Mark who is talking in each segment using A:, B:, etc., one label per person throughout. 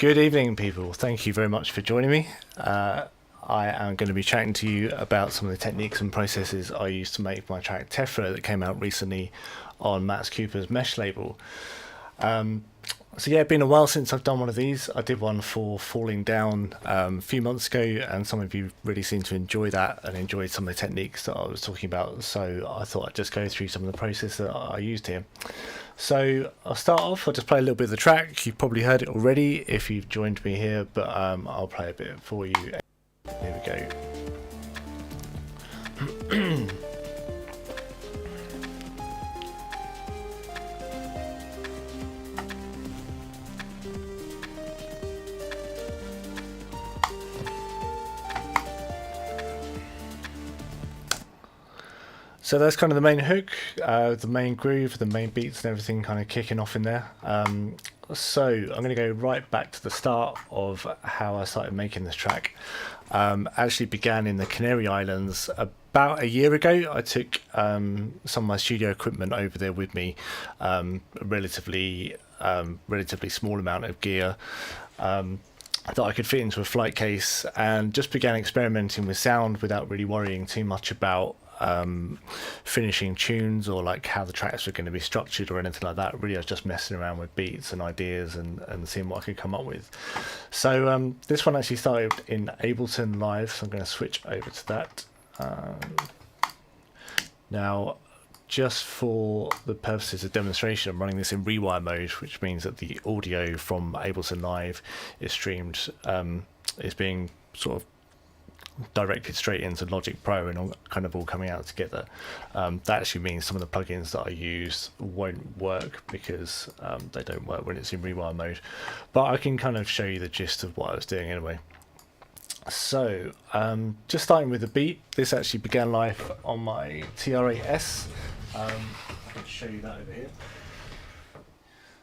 A: Good evening, people. Thank you very much for joining me. I am going to be chatting to you about some of the techniques and processes I used to make my track Tephra that came out recently on Max Cooper's Mesh label. So yeah, it's been a while since I've done one of these. I did one for Falling Down a few months ago, and some of you really seemed to enjoy that and enjoyed some of the techniques that I was talking about. So I thought I'd just go through some of the process that I used here. So I'll start off, I'll just play a little bit of the track. You've probably heard it already if you've joined me here, but I'll play a bit for you. Here we go. So that's kind of the main hook, the main groove, the main beats and everything kind of kicking off in there. So I'm going to go right back to the start of how I started making this track. Actually began in the Canary Islands about a year ago. I took some of my studio equipment over there with me, relatively small amount of gear that I could fit into a flight case, and just began experimenting with sound without really worrying too much about finishing tunes or like how the tracks were going to be structured or anything like that. Really, I was just messing around with beats and ideas and seeing what I could come up with. So this one actually started in Ableton Live, so I'm going to switch over to that. Now, just for the purposes of demonstration, I'm running this in rewire mode, which means that the audio from Ableton Live is streamed, is being sort of directed straight into Logic Pro and all, kind of all coming out together. That actually means some of the plugins that I use won't work because they don't work when it's in rewire mode, but I can kind of show you the gist of what I was doing anyway. So just starting with the beat, this actually began live on my TR8S. I can show you that over here.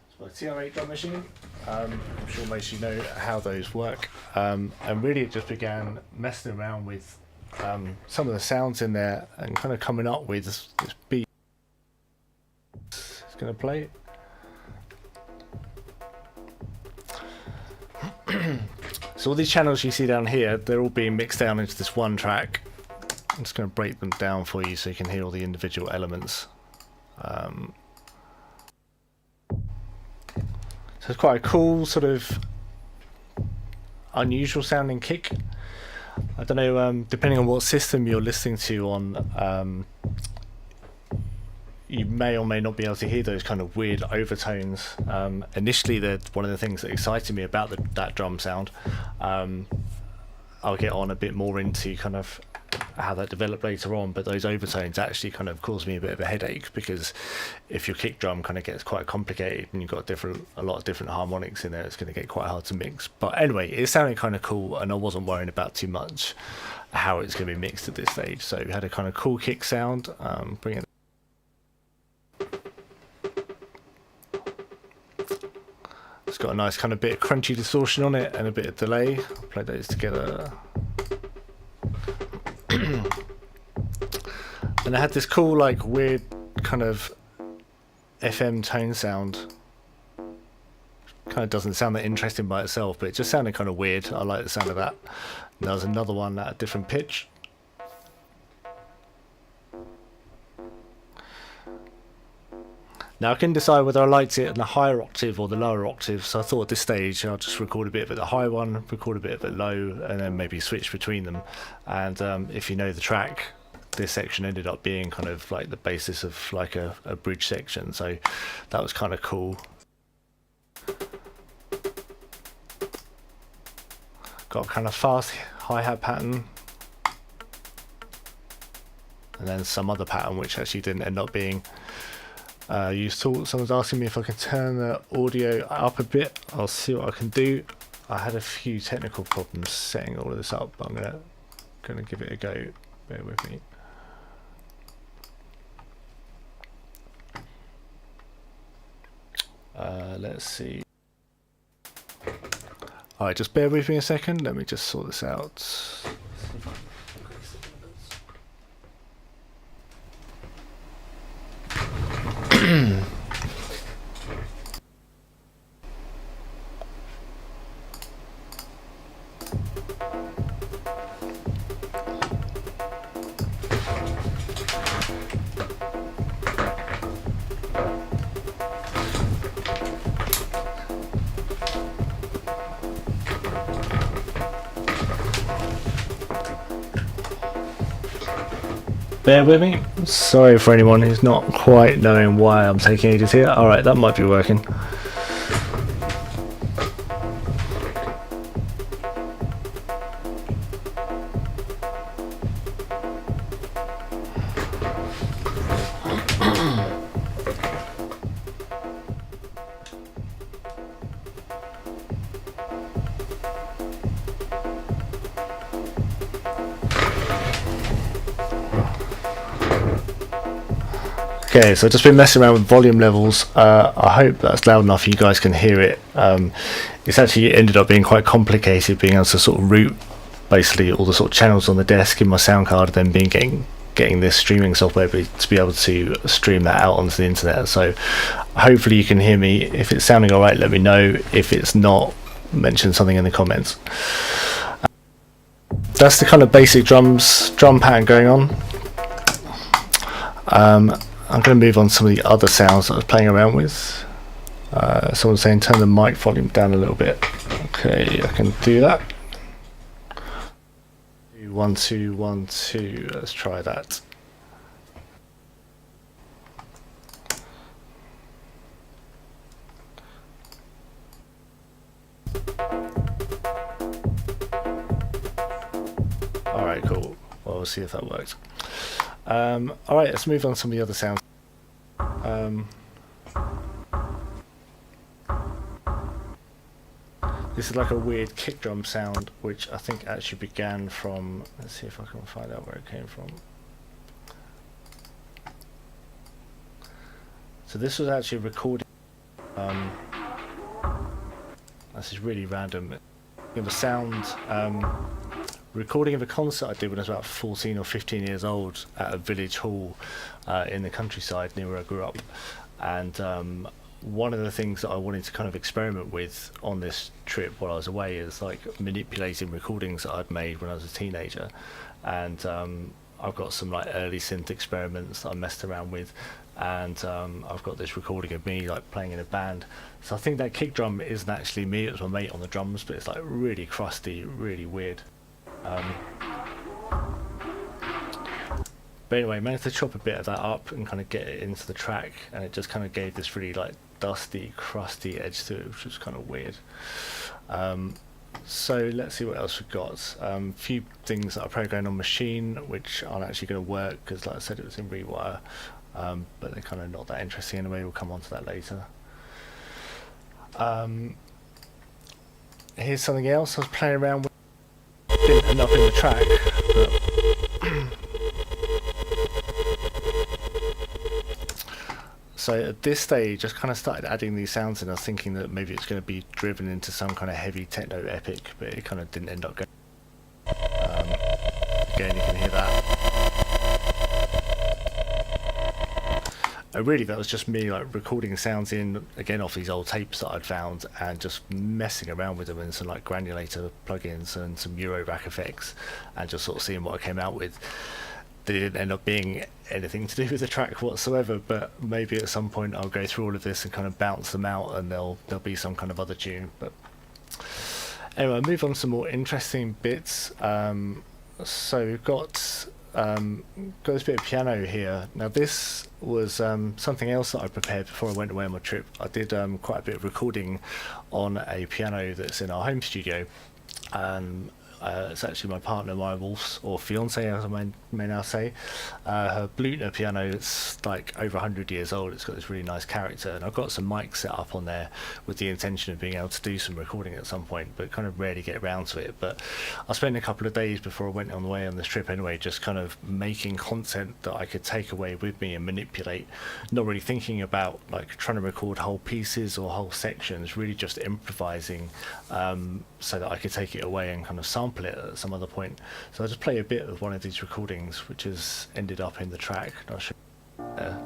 A: It's my TR8 drum machine. I'm sure most of you know how those work, and really it just began messing around with some of the sounds in there and kind of coming up with this beat. It's going to play. So all these channels you see down here, they're all being mixed down into this one track. I'm just going to break them down for you so you can hear all the individual elements. So it's quite a cool, sort of unusual sounding kick. I don't know, depending on what system you're listening to on, you may or may not be able to hear those kind of weird overtones. Initially, one of the things that excited me about that drum sound. I'll get on a bit more into kind of how that developed later on, but those overtones actually kind of caused me a bit of a headache, because if your kick drum kind of gets quite complicated and you've got a lot of different harmonics in there, it's going to get quite hard to mix. But anyway, it sounded kind of cool, and I wasn't worrying about too much how it's going to be mixed at this stage. So we had a kind of cool kick sound. Bring it. It's got a nice kind of bit of crunchy distortion on it and a bit of delay. I'll play those together. And it had this cool, like, weird kind of FM tone sound. Kind of doesn't sound that interesting by itself, but it just sounded kind of weird. I like the sound of that. And there was another one at a different pitch. Now I can decide whether I liked it in the higher octave or the lower octave, so I thought at this stage I'll just record a bit of it at the high one, record a bit of it low, and then maybe switch between them. And if you know the track, this section ended up being kind of like the basis of like a bridge section, so that was kind of cool. Got a kind of fast hi-hat pattern, and then some other pattern which actually didn't end up being useful. Someone's asking me if I can turn the audio up a bit. I'll see what I can do. I had a few technical problems setting all of this up, but I'm gonna give it a go. Bear with me. Let's see. Alright, just bear with me a second. Let me just sort this out. Bear with me. Sorry for anyone who's not quite knowing why I'm taking ages here. Alright, that might be working. Okay, so I've just been messing around with volume levels. I hope that's loud enough you guys can hear it. It's actually ended up being quite complicated being able to sort of route basically all the sort of channels on the desk in my sound card, and then getting this streaming software to be able to stream that out onto the internet. So hopefully you can hear me. If it's sounding alright, let me know. If it's not, mention something in the comments. That's the kind of basic drum pattern going on. I'm going to move on to some of the other sounds that I was playing around with. Someone's saying turn the mic volume down a little bit. Okay, I can do that. 1 2 1 2. Let's try that. Alright, cool. Well, we'll see if that works. Alright, let's move on to some of the other sounds. This is like a weird kick drum sound, which I think actually began from, let's see if I can find out where it came from. So this was actually recorded, this is really random. It was sound, recording of a concert I did when I was about 14 or 15 years old at a village hall in the countryside near where I grew up. And one of the things that I wanted to kind of experiment with on this trip while I was away is like manipulating recordings that I'd made when I was a teenager. And I've got some like early synth experiments that I messed around with, and I've got this recording of me like playing in a band. So I think that kick drum isn't actually me, it was my mate on the drums, but it's like really crusty, really weird. But anyway, managed to chop a bit of that up and kind of get it into the track, and it just kind of gave this really like dusty, crusty edge to it, which was kind of weird. So let's see what else we've got. Few things that are programmed on machine which aren't actually going to work because, like I said, it was in rewire, but they're kind of not that interesting anyway. We'll come on to that later. Here's something else I was playing around with. Didn't end up in the track, but so at this stage I just kind of started adding these sounds in. I was thinking that maybe it's going to be driven into some kind of heavy techno epic, but it kind of didn't end up going. Again, you can hear that. Really, that was just me like recording sounds in again off these old tapes that I'd found and just messing around with them in some like granulator plugins and some Euro rack effects, and just sort of seeing what I came out with. They didn't end up being anything to do with the track whatsoever, but maybe at some point I'll go through all of this and kind of bounce them out, and there'll be some kind of other tune. But anyway, I'll move on to some more interesting bits. So we've got this bit of piano here. Now this was something else that I prepared before I went away on my trip. I did quite a bit of recording on a piano that's in our home studio. It's actually my partner, Maya Wolf's, or fiance as I may now say. Her Blutner piano, it's like over 100 years old. It's got this really nice character, and I've got some mics set up on there with the intention of being able to do some recording at some point, but kind of rarely get around to it. But I spent a couple of days before I went on the way on this trip anyway, just kind of making content that I could take away with me and manipulate, not really thinking about like trying to record whole pieces or whole sections, really just improvising, so that I could take it away and kind of sample it at some other point. So I'll just play a bit of one of these recordings which has ended up in the track. I'll show you there.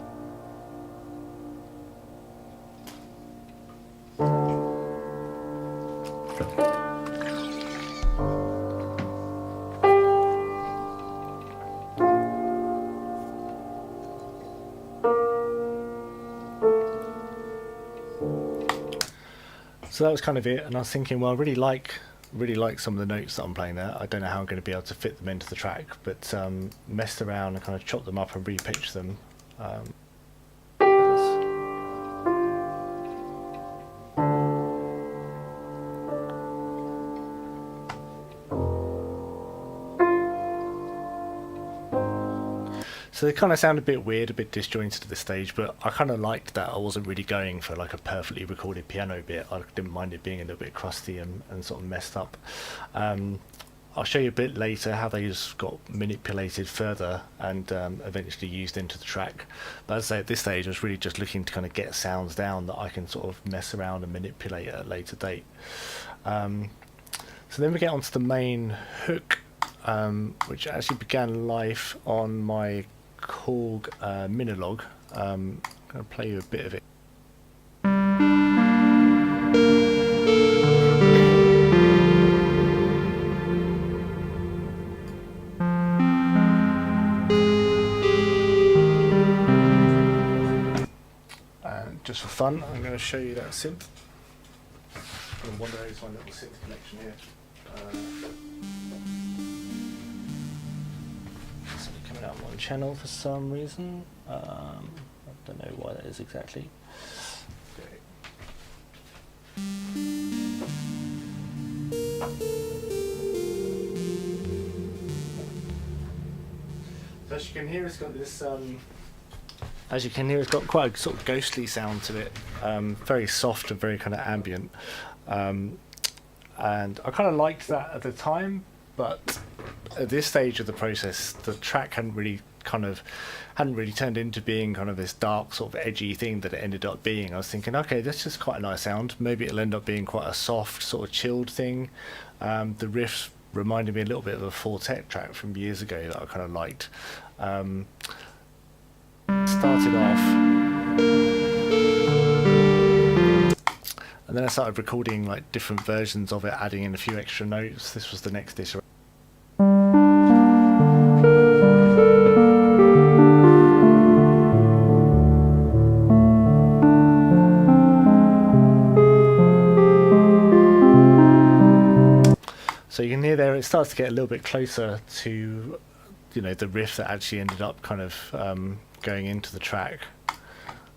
A: So that was kind of it, and I was thinking, well, I really like some of the notes that I'm playing there. I don't know how I'm going to be able to fit them into the track, but messed around and kind of chopped them up and repitched them. So they kind of sound a bit weird, a bit disjointed at this stage, but I kind of liked that I wasn't really going for like a perfectly recorded piano bit. I didn't mind it being a little bit crusty and sort of messed up. I'll show you a bit later how these got manipulated further and eventually used into the track. But as I say, at this stage I was really just looking to kind of get sounds down that I can sort of mess around and manipulate at a later date. So then we get onto the main hook, which actually began live on my Korg Minilog. I'm going to play you a bit of it. And just for fun, I'm going to show you that synth. And one of those, my little synth collection here. Coming out on one channel for some reason. I don't know why that is exactly. Okay. So as you can hear, it's got this. As you can hear, it's got quite a sort of ghostly sound to it. Very soft and very kind of ambient. And I kind of liked that at the time, but at this stage of the process, the track hadn't really turned into being kind of this dark sort of edgy thing that it ended up being. I was thinking, okay, that's just quite a nice sound. Maybe it'll end up being quite a soft sort of chilled thing. The riffs reminded me a little bit of a Fortet track from years ago that I kind of liked. Started off, and then I started recording like different versions of it, adding in a few extra notes. This was the next iteration. So you can hear there, it starts to get a little bit closer to, you know, the riff that actually ended up kind of going into the track.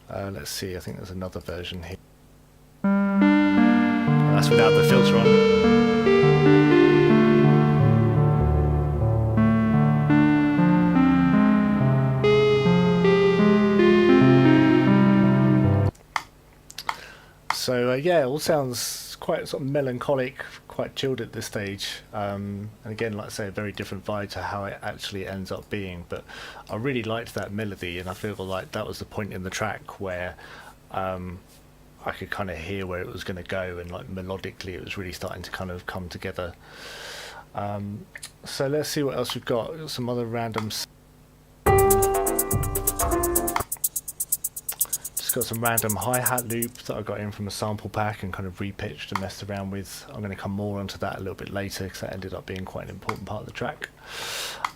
A: Let's see, I think there's another version here. And that's without the filter on. So yeah, it all sounds quite sort of melancholic, quite chilled at this stage, and again, like I say, a very different vibe to how it actually ends up being. But I really liked that melody, and I feel like that was the point in the track where I could kind of hear where it was going to go, and like melodically it was really starting to kind of come together. So let's see what else we've got. Some other random. Just got some random hi-hat loop that I got in from a sample pack and kind of repitched and messed around with. I'm going to come more onto that a little bit later because that ended up being quite an important part of the track.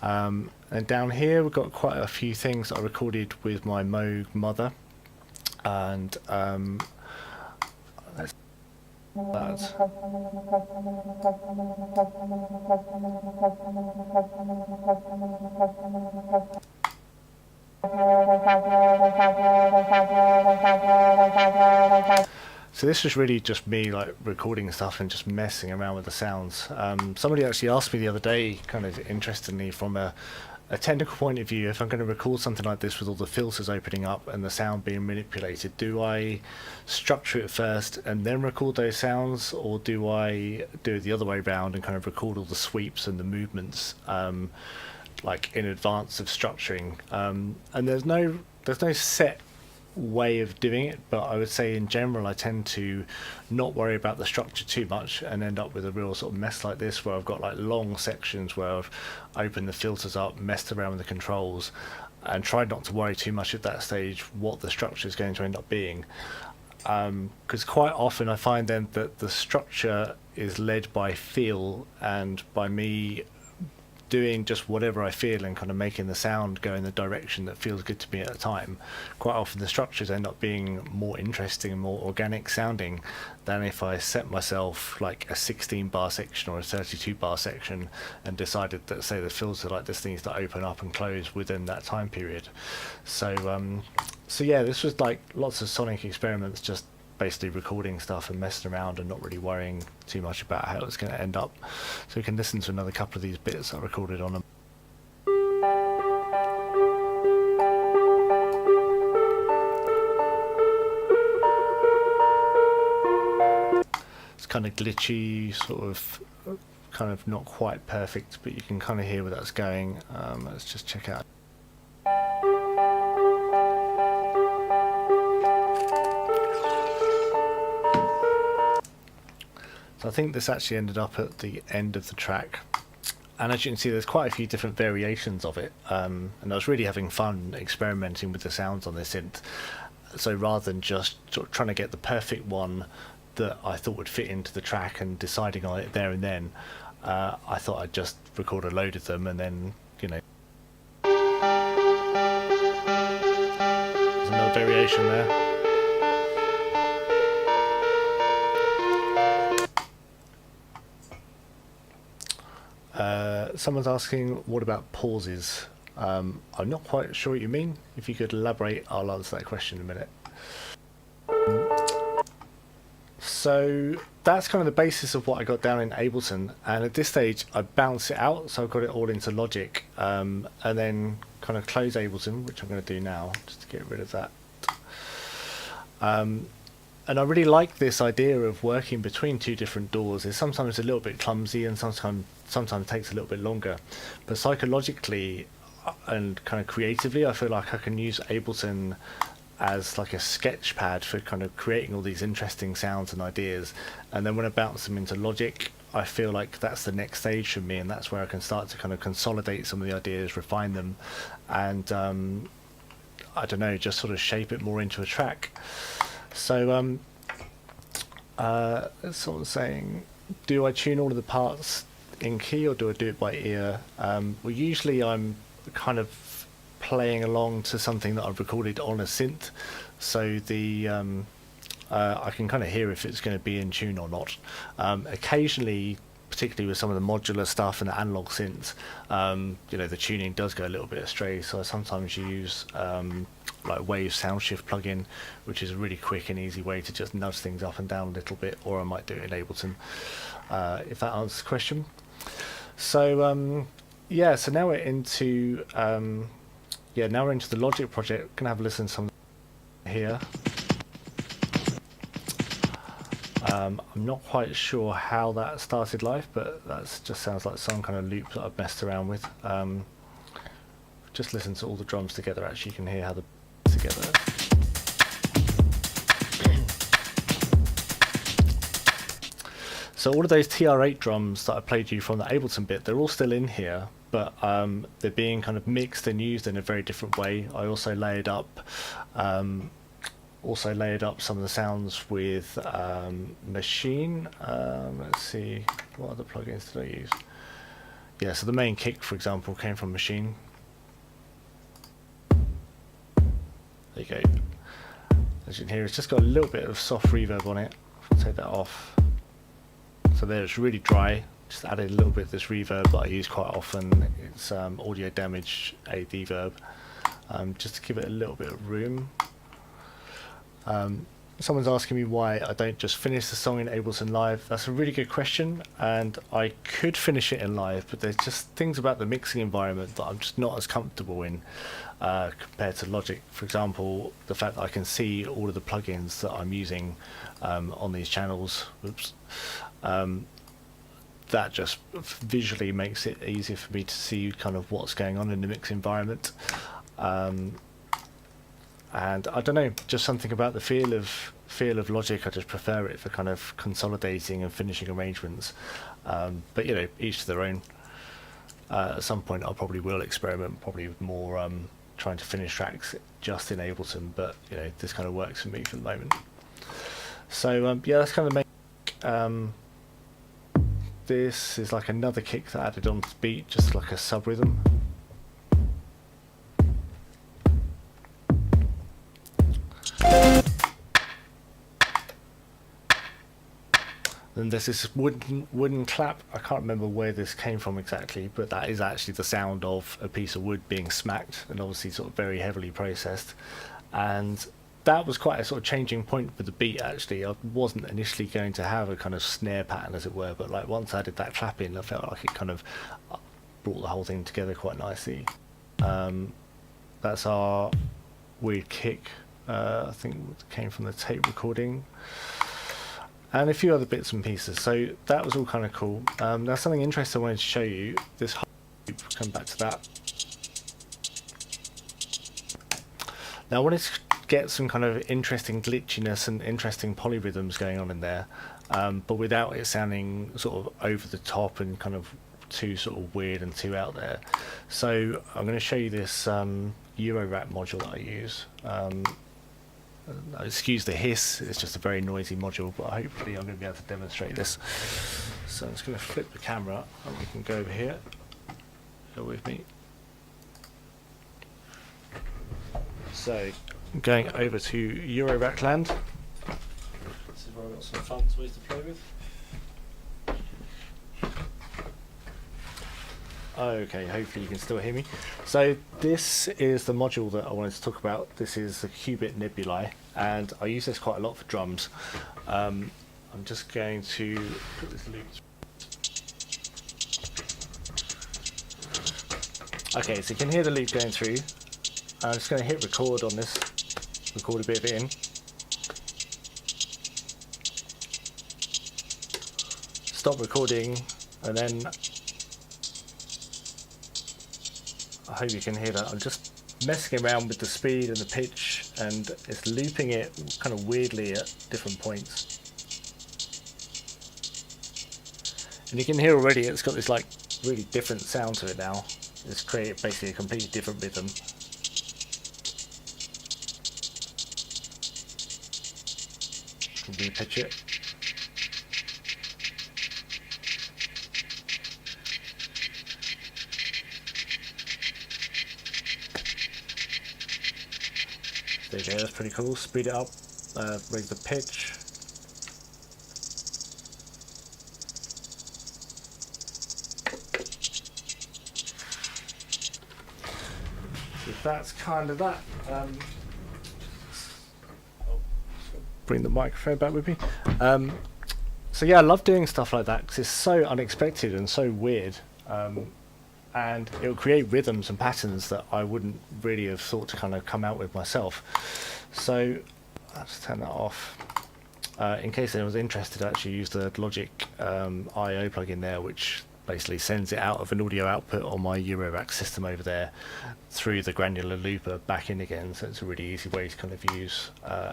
A: And down here we've got quite a few things that I recorded with my Moog Mother, and let's that. So this was really just me like recording stuff and just messing around with the sounds. Somebody actually asked me the other day, kind of interestingly, from a technical point of view, if I'm going to record something like this with all the filters opening up and the sound being manipulated, do I structure it first and then record those sounds, or do I do it the other way around and kind of record all the sweeps and the movements like in advance of structuring? And there's no set way of doing it, but I would say in general I tend to not worry about the structure too much and end up with a real sort of mess like this, where I've got like long sections where I've opened the filters up, messed around with the controls, and tried not to worry too much at that stage what the structure is going to end up being, because quite often I find then that the structure is led by feel and by me doing just whatever I feel and kind of making the sound go in the direction that feels good to me at the time, quite often the structures end up being more interesting and more organic sounding than if I set myself like a 16 bar section or a 32 bar section and decided that, say, the filter like this needs to open up and close within that time period. So so yeah, this was like lots of sonic experiments, just basically recording stuff and messing around and not really worrying too much about how it's going to end up. So we can listen to another couple of these bits I recorded on them. It's kind of glitchy, sort of, kind of not quite perfect, but you can kind of hear where that's going. Let's just check out. I think this actually ended up at the end of the track, and as you can see there's quite a few different variations of it, and I was really having fun experimenting with the sounds on this synth. So rather than just sort of trying to get the perfect one that I thought would fit into the track and deciding on it there and then, I thought I'd just record a load of them and then, you know, there's another variation there. Someone's asking, what about pauses? I'm not quite sure what you mean. If you could elaborate, I'll answer that question in a minute. So that's kind of the basis of what I got down in Ableton, and at this stage I bounce it out, so I've got it all into Logic, and then kind of close Ableton, which I'm going to do now, just to get rid of that. And I really like this idea of working between two different doors. It's sometimes a little bit clumsy and sometimes takes a little bit longer, but psychologically and kind of creatively I feel like I can use Ableton as like a sketch pad for kind of creating all these interesting sounds and ideas, and then when I bounce them into Logic I feel like that's the next stage for me, and that's where I can start to kind of consolidate some of the ideas, refine them, and I don't know, just sort of shape it more into a track. So someone's saying, do I tune all of the parts in key or do I do it by ear? Well, usually I'm kind of playing along to something that I've recorded on a synth, so the I can kind of hear if it's going to be in tune or not. Occasionally, particularly with some of the modular stuff and the analog synths, you know, the tuning does go a little bit astray, so I sometimes use like Wave Sound Shift plugin, which is a really quick and easy way to just nudge things up and down a little bit, or I might do it in Ableton, if that answers the question. So yeah, so now we're into now we're into the Logic project. Gonna have a listen to some here. I'm not quite sure how that started live, but that just sounds like some kind of loop that I've messed around with. Just listen to all the drums together. Actually, you can hear how the together. So all of those TR8 drums that I played you from the Ableton bit, they're all still in here, but they're being kind of mixed and used in a very different way. I also layered up some of the sounds with Machine. Let's see, what other plugins did I use? Yeah, so the main kick, for example, came from Machine. There you go. As you can hear, it's just got a little bit of soft reverb on it. I'll take that off. So there, it's really dry. Just added a little bit of this reverb that I use quite often. It's Audio Damage AD Verb, just to give it a little bit of room. Someone's asking me why I don't just finish the song in Ableton Live. That's a really good question, and I could finish it in Live, but there's just things about the mixing environment that I'm just not as comfortable in compared to Logic. For example, the fact that I can see all of the plugins that I'm using on these channels. Oops. That just visually makes it easier for me to see kind of what's going on in the mix environment. And I don't know, just something about the feel of Logic. I just prefer it for kind of consolidating and finishing arrangements. But you know, each to their own. At some point, I probably will experiment, probably with more trying to finish tracks just in Ableton. But you know, this kind of works for me for the moment. So yeah, that's kind of the main. this is like another kick that I added onto the beat, just like a sub rhythm. Then there's this wooden clap. I can't remember where this came from exactly, but that is actually the sound of a piece of wood being smacked, and obviously sort of very heavily processed. And that was quite a sort of changing point for the beat actually. I wasn't initially going to have a kind of snare pattern as it were, but like once I did that clap in, I felt like it kind of brought the whole thing together quite nicely. That's our weird kick. I think it came from the tape recording. And a few other bits and pieces, so that was all kind of cool. Now something interesting I wanted to show you, this whole loop, come back to that. Now I wanted to get some kind of interesting glitchiness and interesting polyrhythms going on in there, but without it sounding sort of over the top and kind of too sort of weird and too out there. So I'm going to show you this Eurorack module that I use. Excuse the hiss, it's just a very noisy module, but hopefully I'm going to be able to demonstrate this. So I'm just going to flip the camera and we can go over here. Go with me. So going over to Eurorack land. This is where I've got some fun toys to play with. Okay, hopefully you can still hear me. So this is the module that I wanted to talk about. This is the Qubit Nebulae, and I use this quite a lot for drums. I'm just going to put this loop. Okay, so you can hear the loop going through. I'm just going to hit record on this, record a bit of it in. Stop recording, and then I hope you can hear that. I'm just messing around with the speed and the pitch, and it's looping it kind of weirdly at different points. And you can hear already it's got this like really different sound to it now. It's created basically a completely different rhythm. Can re-pitch it. There you go, that's pretty cool. Speed it up, raise the pitch. So that's kind of that. Bring the microphone back with me. So yeah, I love doing stuff like that because it's so unexpected and so weird. And it will create rhythms and patterns that I wouldn't really have thought to kind of come out with myself. So I'll just turn that off. In case anyone's interested, I actually use the Logic I/O plugin there, which basically sends it out of an audio output on my Eurorack system over there through the granular looper back in again. So it's a really easy way to kind of use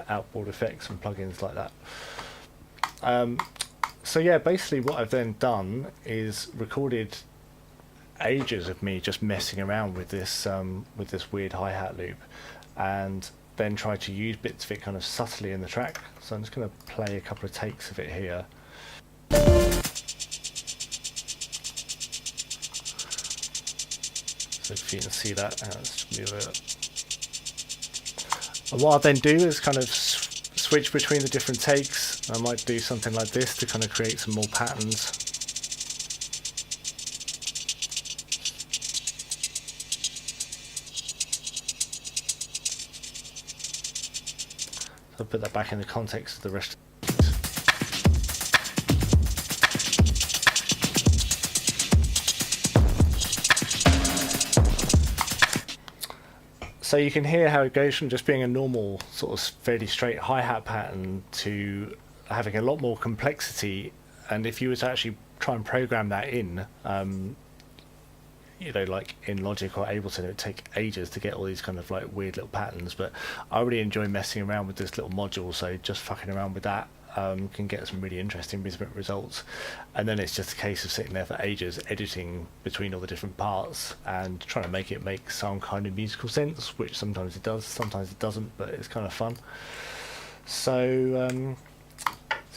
A: outboard effects and plugins like that. So yeah, basically what I've then done is recorded ages of me just messing around with this weird hi-hat loop, and then try to use bits of it kind of subtly in the track. So I'm just going to play a couple of takes of it here. So if you can see that, let's move it. And what I then do is kind of switch between the different takes. I might do something like this to kind of create some more patterns. I'll put that back in the context of the rest. So you can hear how it goes from just being a normal sort of fairly straight hi-hat pattern to having a lot more complexity. And if you were to actually try and program that in, you know, like in Logic or Ableton, it would take ages to get all these kind of like weird little patterns. But I really enjoy messing around with this little module, so just fucking around with that can get some really interesting rhythmic results. And then it's just a case of sitting there for ages editing between all the different parts and trying to make it make some kind of musical sense, which sometimes it does, sometimes it doesn't, but it's kind of fun. So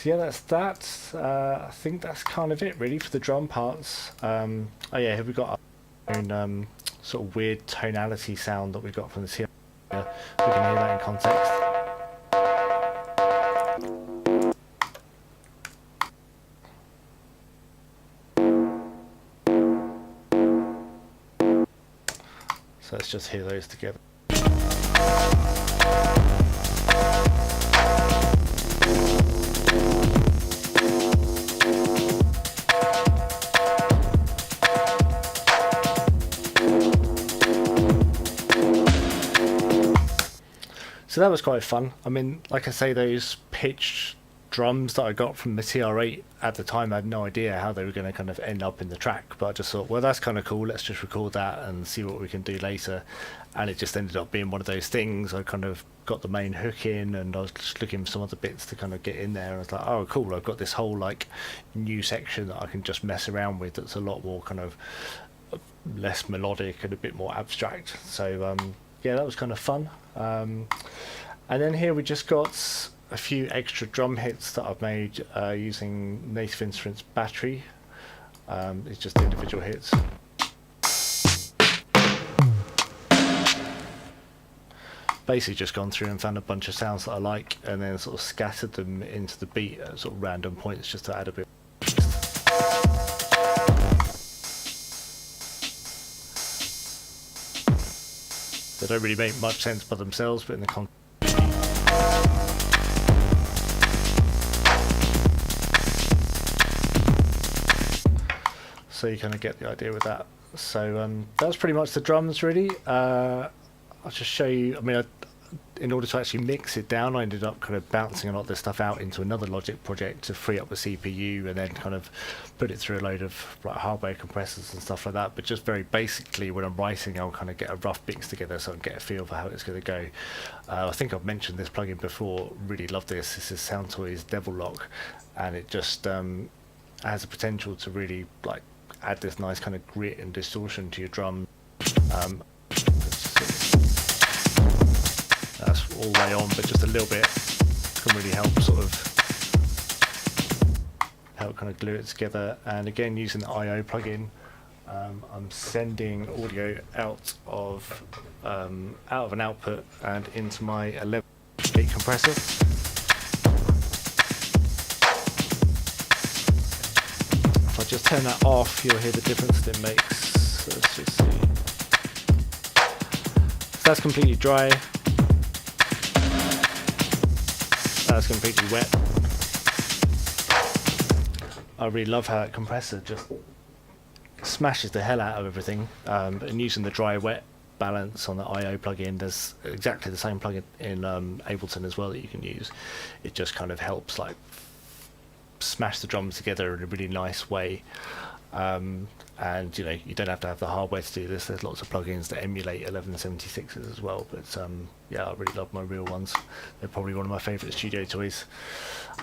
A: So yeah, that's that. I think that's kind of it really for the drum parts. Oh yeah, here we've got our own sort of weird tonality sound that we got from the TR. We can hear that in context. So let's just hear those together. So that was quite fun. I mean, like I say, those pitched drums that I got from the TR8 at the time, I had no idea how they were going to kind of end up in the track, but I just thought, well, that's kind of cool, let's just record that and see what we can do later. And it just ended up being one of those things. I kind of got the main hook in and I was just looking for some other bits to kind of get in there, and I was like, oh cool, I've got this whole like new section that I can just mess around with that's a lot more kind of less melodic and a bit more abstract. So yeah, that was kind of fun. And then here we just got a few extra drum hits that I've made using Native Instruments Battery. It's just individual hits. Basically just gone through and found a bunch of sounds that I like and then sort of scattered them into the beat at sort of random points just to add a bit. They don't really make much sense by themselves, but in the context. So you kind of get the idea with that. So that was pretty much the drums really. I'll just show you, I mean, in order to actually mix it down, I ended up kind of bouncing a lot of this stuff out into another Logic project to free up the CPU and then kind of put it through a load of like hardware compressors and stuff like that. But just very basically, when I'm writing, I'll kind of get a rough mix together so I can get a feel for how it's going to go. I think I've mentioned this plugin before. Really love this. This is Soundtoys Devil Lock, and it just has the potential to really like add this nice kind of grit and distortion to your drum. That's all the way on, but just a little bit can really help kind of glue it together. And again, using the I/O plugin, I'm sending audio out of an output and into my 11-8 compressor. If I just turn that off, you'll hear the difference that it makes. So let's just see. So that's completely dry. That's completely wet. I really love how that compressor just smashes the hell out of everything. And using the dry wet balance on the I/O plugin, there's exactly the same plugin in Ableton as well that you can use. It just kind of helps like smash the drums together in a really nice way. And you know, you don't have to have the hardware to do this. There's lots of plugins that emulate 1176s as well, but yeah, I really love my real ones. They're probably one of my favorite studio toys.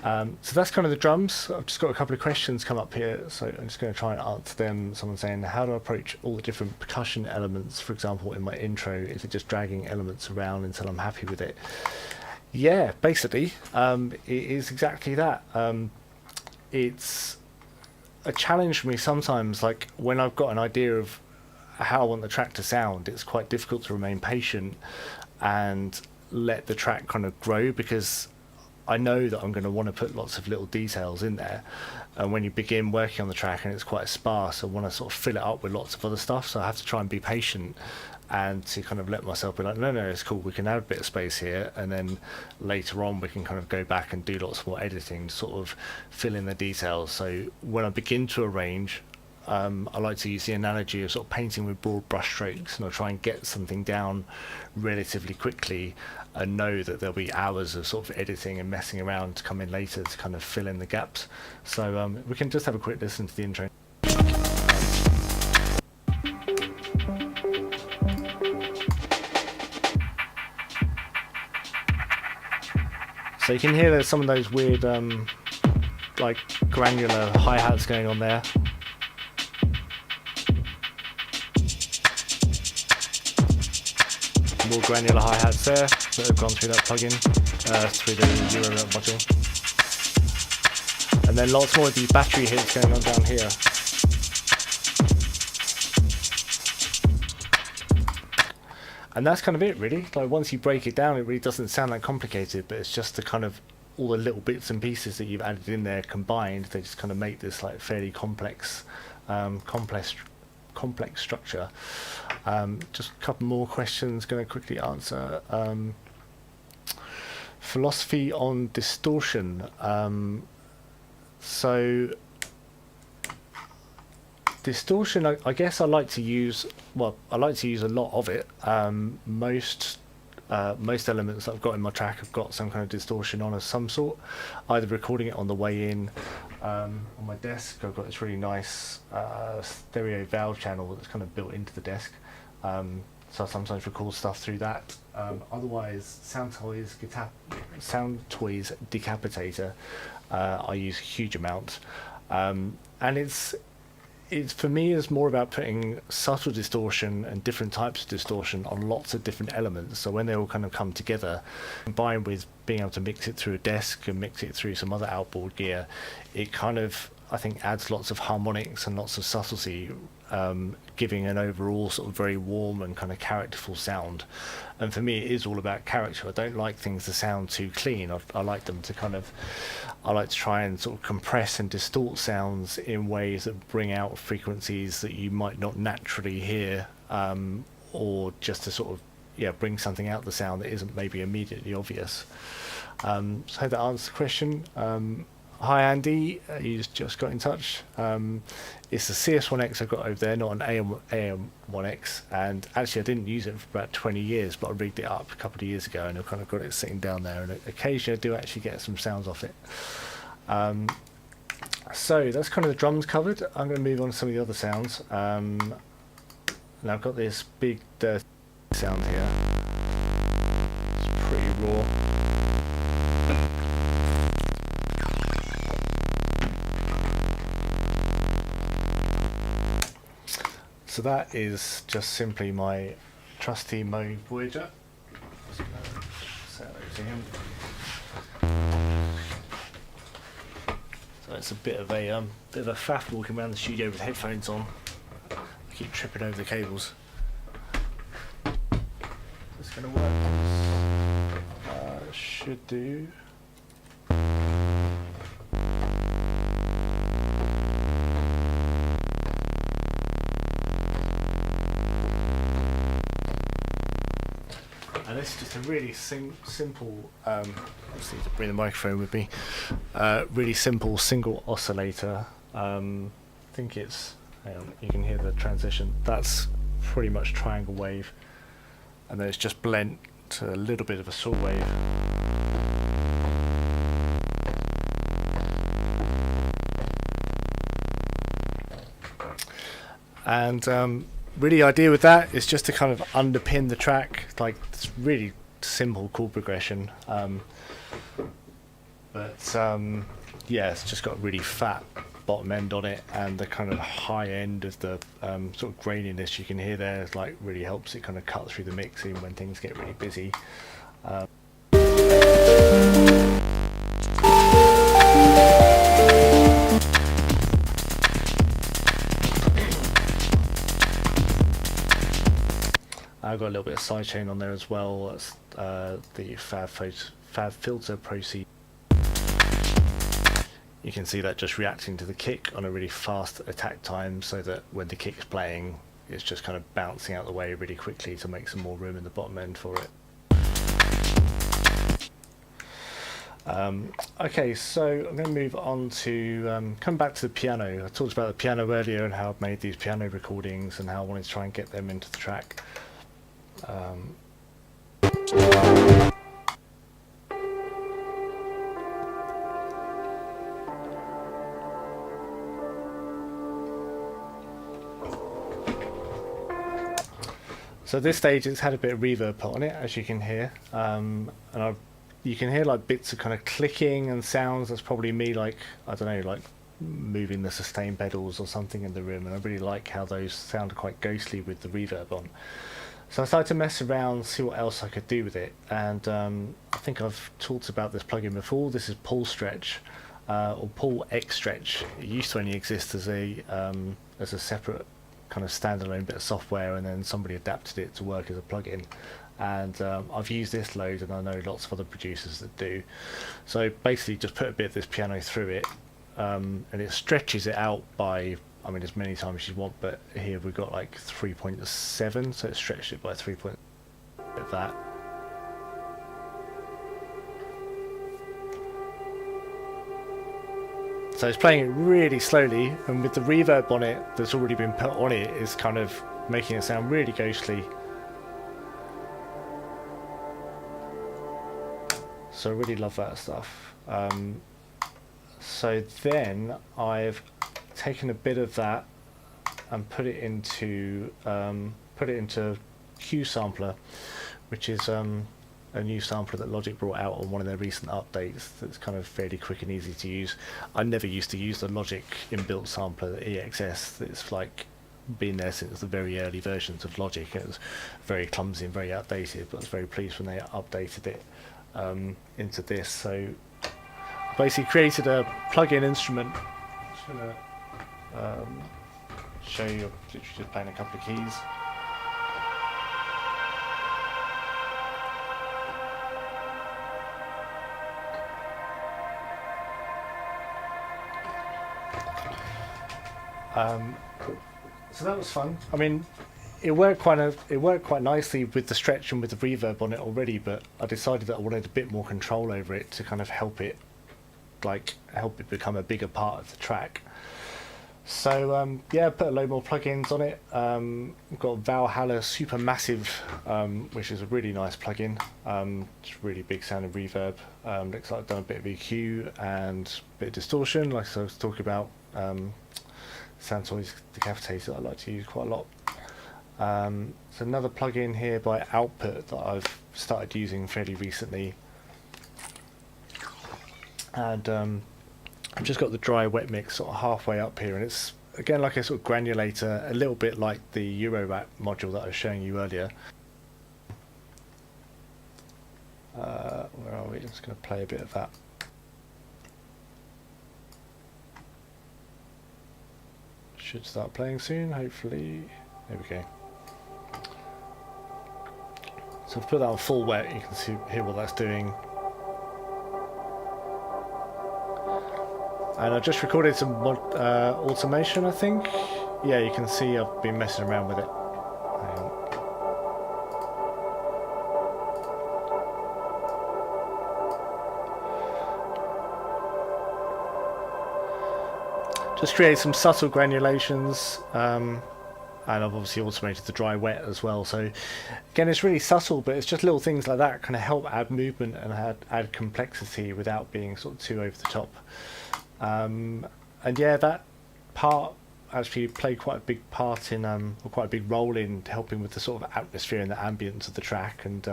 A: So that's kind of the drums. I've just got a couple of questions come up here, so I'm just going to try and answer them. Someone saying, how do I approach all the different percussion elements? For example, in my intro, is it just dragging elements around until I'm happy with it? Yeah, basically, it is exactly that. It's a challenge for me sometimes, like when I've got an idea of how I want the track to sound, it's quite difficult to remain patient and let the track kind of grow, because I know that I'm going to want to put lots of little details in there, and when you begin working on the track and it's quite sparse, I want to sort of fill it up with lots of other stuff, so I have to try and be patient and to kind of let myself be like, no, it's cool, we can add a bit of space here, and then later on we can kind of go back and do lots more editing to sort of fill in the details. So when I begin to arrange, I like to use the analogy of sort of painting with broad brush strokes, and I'll try and get something down relatively quickly and know that there'll be hours of sort of editing and messing around to come in later to kind of fill in the gaps. So we can just have a quick listen to the intro. So you can hear there's some of those weird like granular hi-hats going on there. More granular hi-hats there that have gone through that plugin, through the Euro module. And then lots more of these battery hits going on down here. And that's kind of it, really. Like, once you break it down, it really doesn't sound that complicated, but it's just the kind of all the little bits and pieces that you've added in there combined, they just kind of make this like fairly complex structure. Just a couple more questions, going to quickly answer. Philosophy on distortion. So distortion, I guess I like to use a lot of it. Most elements that I've got in my track have got some kind of distortion on of some sort, either recording it on the way in. On my desk I've got this really nice stereo valve channel that's kind of built into the desk, so I sometimes record stuff through that. Otherwise, Sound Toys Decapitator, I use a huge amount, and it's for me is more about putting subtle distortion and different types of distortion on lots of different elements. So when they all kind of come together, combined with being able to mix it through a desk and mix it through some other outboard gear, it kind of, I think, adds lots of harmonics and lots of subtlety, giving an overall sort of very warm and kind of characterful sound. And for me, it is all about character. I don't like things to sound too clean. I like them to I like to try and sort of compress and distort sounds in ways that bring out frequencies that you might not naturally hear, or just to sort of bring something out the sound that isn't maybe immediately obvious. So that answers the question. Hi Andy, you just got in touch. It's the CS1X I've got over there, not an AM1X, and actually I didn't use it for about 20 years, but I rigged it up a couple of years ago and I've kind of got it sitting down there, and occasionally I do actually get some sounds off it. So that's kind of the drums covered. I'm going to move on to some of the other sounds. Now I've got this big dirty sound here. It's pretty raw. So that is just simply my trusty Moog Voyager. Just gonna set it over to him. So it's a bit of a faff walking around the studio with headphones on. I keep tripping over the cables. It's gonna work. Should do. And this is just a really simple, I just need to bring the microphone with me, really simple single oscillator. I think it's, hang on, you can hear the transition, that's pretty much triangle wave, and then it's just blent to a little bit of a saw wave. And really the idea with that is just to kind of underpin the track, like it's really simple chord progression, but yeah, it's just got a really fat bottom end on it, and the kind of high end of the sort of graininess you can hear there like really helps it kind of cut through the mixing when things get really busy. I've got a little bit of sidechain on there as well. That's the Fab Filter Pro C. You can see that just reacting to the kick on a really fast attack time, so that when the kick's playing, it's just kind of bouncing out the way really quickly to make some more room in the bottom end for it. Okay, so I'm going to move on to come back to the piano. I talked about the piano earlier and how I've made these piano recordings and how I wanted to try and get them into the track. So at this stage it's had a bit of reverb put on it, as you can hear, and you can hear like bits of kind of clicking and sounds. That's probably me, like, I don't know, like moving the sustain pedals or something in the room, and I really like how those sound quite ghostly with the reverb on. So I started to mess around, see what else I could do with it, and I think I've talked about this plugin before. This is Pull Stretch. or pull X stretch. It used to only exist as a separate kind of standalone bit of software, and then somebody adapted it to work as a plugin. And I've used this loads, and I know lots of other producers that do. So basically, just put a bit of this piano through it, and it stretches it out by, I mean, as many times as you want. But here we've got like 3.7, so it stretched it by 3. That. So it's playing it really slowly, and with the reverb on it that's already been put on it, is kind of making it sound really ghostly. So I really love that stuff. So then I've taken a bit of that and put it into Q Sampler, which is a new sampler that Logic brought out on one of their recent updates that's kind of fairly quick and easy to use. I never used to use the Logic inbuilt sampler, the EXS, that's like been there since the very early versions of Logic. It was very clumsy and very outdated, but I was very pleased when they updated it into this. So basically created a plug-in instrument. I'm just going to show you, literally just playing a couple of keys. So that was fun. I mean, it worked quite nicely with the stretch and with the reverb on it already, but I decided that I wanted a bit more control over it to kind of help it become a bigger part of the track. So yeah, put a load more plugins on it. We've got Valhalla Supermassive, which is a really nice plugin. It's really big sounding reverb. Looks like I've done a bit of EQ and a bit of distortion, like I was talking about. Santoy's Decapitator I like to use quite a lot. There's another plugin here by Output that I've started using fairly recently, and I've just got the dry wet mix sort of halfway up here, and it's again like a sort of granulator, a little bit like the Eurorack module that I was showing you earlier. Where are we? I'm just going to play a bit of that. Should start playing soon, hopefully. There we go. So I've put that on full wet, you can hear what that's doing. And I just recorded some automation, I think. Yeah, you can see I've been messing around with it. Just create some subtle granulations, and I've obviously automated the dry wet as well. So again, it's really subtle, but it's just little things like that kind of help add movement and add complexity without being sort of too over the top. And yeah, that part actually played quite a big part in, or quite a big role in helping with the sort of atmosphere and the ambience of the track, and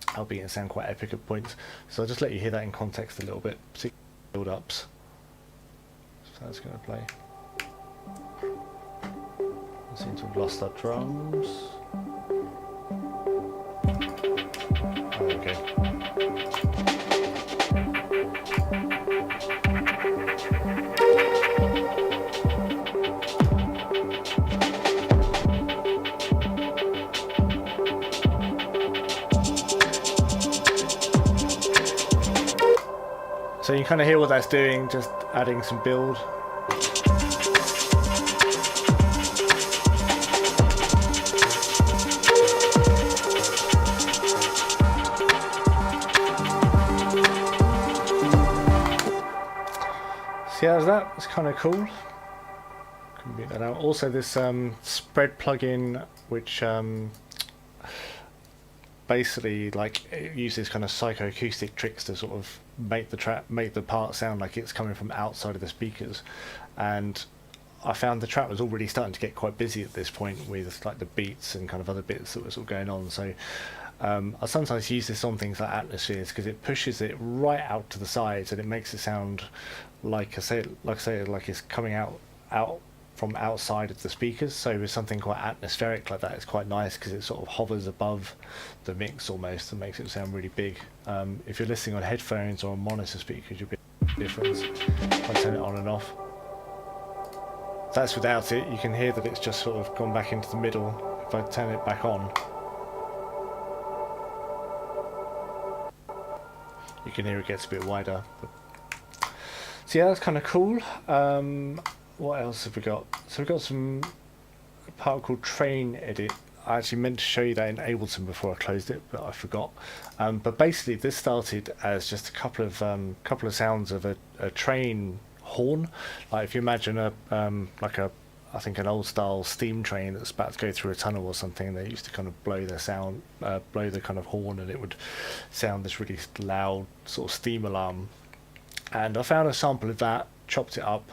A: helping it sound quite epic at points. So I'll just let you hear that in context a little bit, particularly build-ups. So that's going to play. I seem to have lost our drums. Oh, okay. So you kind of hear what that's doing, just adding some build. So yeah, that was kind of cool. Can mute that out. Also, this spread plugin, which basically like it uses kind of psychoacoustic tricks to sort of make the part sound like it's coming from outside of the speakers. And I found the track was already starting to get quite busy at this point with like the beats and kind of other bits that were sort of going on. So I sometimes use this on things like atmospheres because it pushes it right out to the sides and it makes it sound like it's coming out from outside of the speakers. So with something quite atmospheric like that, it's quite nice because it sort of hovers above the mix almost and makes it sound really big. If you're listening on headphones or on monitor speakers, you'll be difference if I turn it on and off. That's without it. You can hear that it's just sort of gone back into the middle. If I turn it back on, you can hear it gets a bit wider. So yeah, that's kind of cool. What else have we got? So we've got some part called Train Edit. I actually meant to show you that in Ableton before I closed it, but I forgot. But basically, this started as just a couple of sounds of a train horn. Like if you imagine I think an old style steam train that's about to go through a tunnel or something, they used to kind of blow the kind of horn, and it would sound this really loud sort of steam alarm. And I found a sample of that, chopped it up,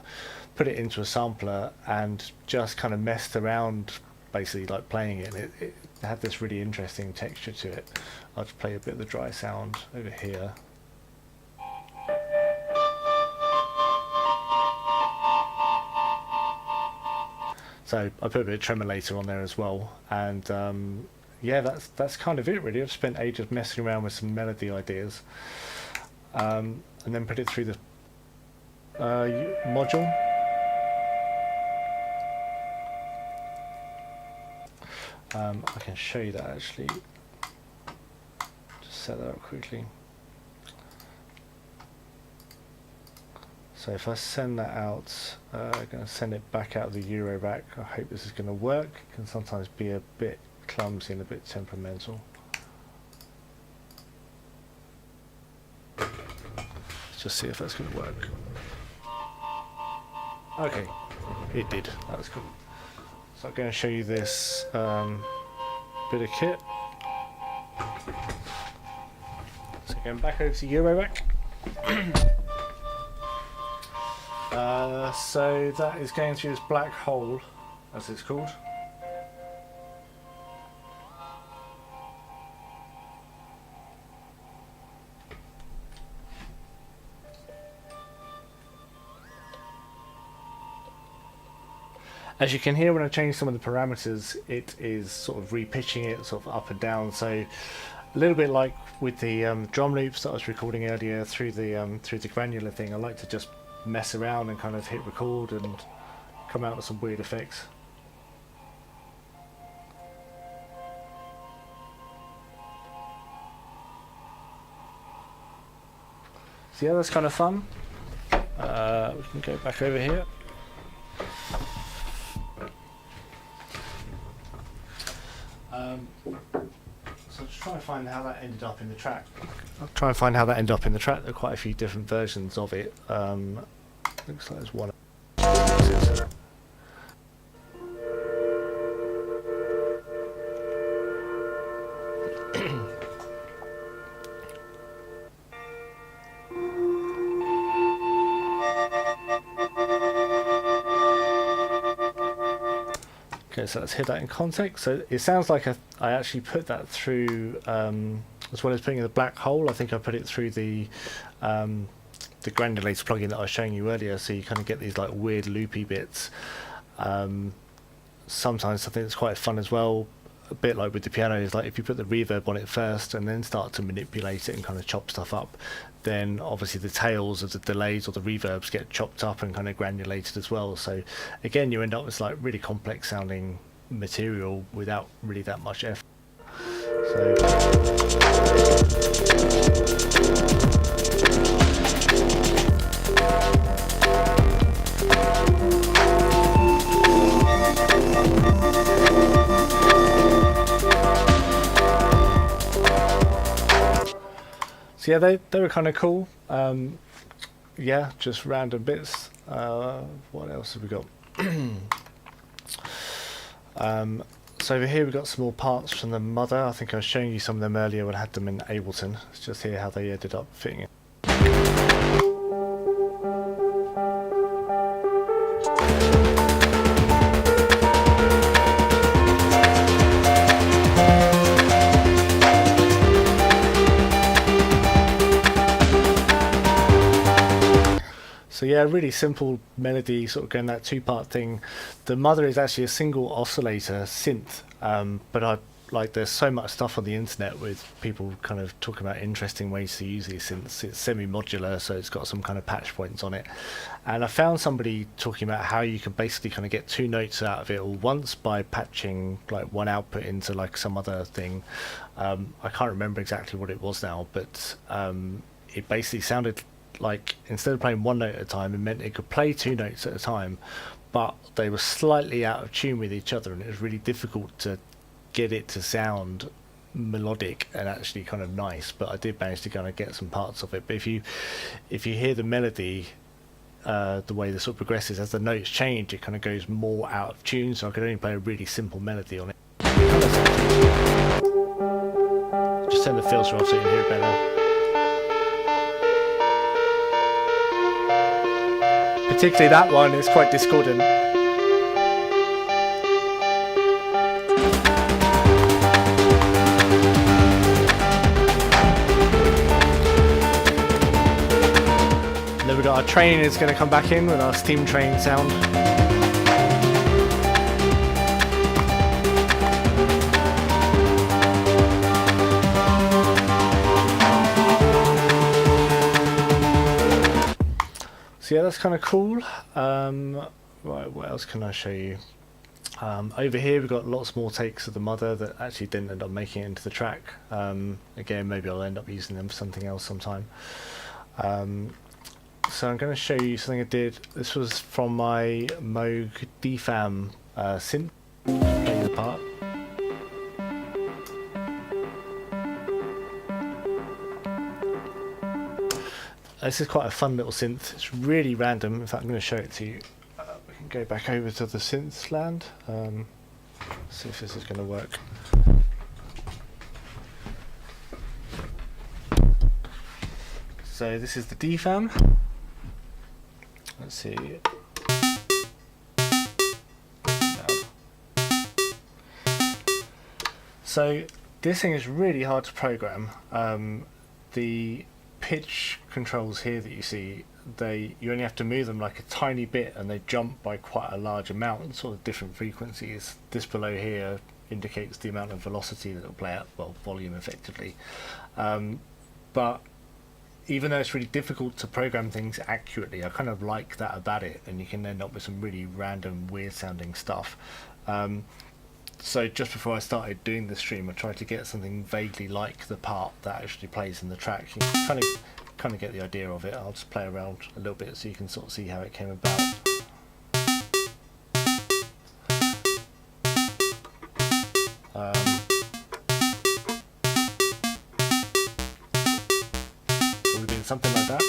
A: put it into a sampler, and just kind of messed around, basically like playing it. And it had this really interesting texture to it. I'll just play a bit of the dry sound over here. So I put a bit of tremolator on there as well, and yeah, that's kind of it really. I've spent ages messing around with some melody ideas, and then put it through the module. I can show you that actually. Just set that up quickly. So if I send that out, I'm going to send it back out of the Euro rack. I hope this is going to work. It can sometimes be a bit clumsy and a bit temperamental. Let's just see if that's going to work. Okay, it did. That was cool. So I'm going to show you this bit of kit. So going back over to Euro rack. So that is going through this black hole, as it's called. As you can hear, when I change some of the parameters, it is sort of repitching it sort of up and down. So a little bit like with the drum loops that I was recording earlier through the granular thing, I like to just mess around and kind of hit record and come out with some weird effects. So yeah, that's kind of fun. We can go back over here. So I'll just try and find how that ended up in the track. There are quite a few different versions of it. Looks like there's one. Okay, so let's hear that in context. So it sounds like I actually put that through, as well as putting in the black hole, I think I put it through the granulator plugin that I was showing you earlier, so you kind of get these like weird loopy bits. Sometimes I think it's quite fun as well, a bit like with the piano, is like if you put the reverb on it first and then start to manipulate it and kind of chop stuff up, then obviously the tails of the delays or the reverbs get chopped up and kind of granulated as well. So again, you end up with like really complex sounding material without really that much effort. So yeah, they were kind of cool. Yeah, just random bits. What else have we got? So over here we've got some more parts from the Mother. I think I was showing you some of them earlier when I had them in Ableton. Let's just hear how they ended up fitting in. So yeah, really simple melody, sort of going that two-part thing. The Mother is actually a single oscillator synth, but I like there's so much stuff on the internet with people kind of talking about interesting ways to use these synths. It's semi-modular, so it's got some kind of patch points on it. And I found somebody talking about how you can basically kind of get two notes out of it all once by patching like one output into like some other thing. I can't remember exactly what it was now, but it basically sounded like instead of playing one note at a time, it meant it could play two notes at a time, but they were slightly out of tune with each other, and it was really difficult to get it to sound melodic and actually kind of nice. But I did manage to kind of get some parts of it. But if you hear the melody, the way the sort of progresses as the notes change, it kind of goes more out of tune, so I could only play a really simple melody on it. Just turn the filter off so you can hear it better. Particularly that one is quite discordant. And then we've got our train is going to come back in with our steam train sound. So yeah, that's kind of cool. Right, what else can I show you? Over here we've got lots more takes of the mother that actually didn't end up making it into the track. Again, maybe I'll end up using them for something else sometime. So I'm going to show you something I did. This was from my Moog DFAM synth. Play the part. This is quite a fun little synth. It's really random. In fact, I'm going to show it to you. We can go back over to the synths land. See if this is going to work. So this is the DFAM. Let's see. So this thing is really hard to program. The pitch controls here that you see, you only have to move them like a tiny bit and they jump by quite a large amount, sort of different frequencies. This below here indicates the amount of velocity that it'll play at, well, volume effectively. But even though it's really difficult to program things accurately, I kind of like that about it, and you can end up with some really random, weird sounding stuff. So just before I started doing the stream, I tried to get something vaguely like the part that actually plays in the track. You can kind of get the idea of it. I'll just play around a little bit so you can sort of see how it came about. It would have been something like that.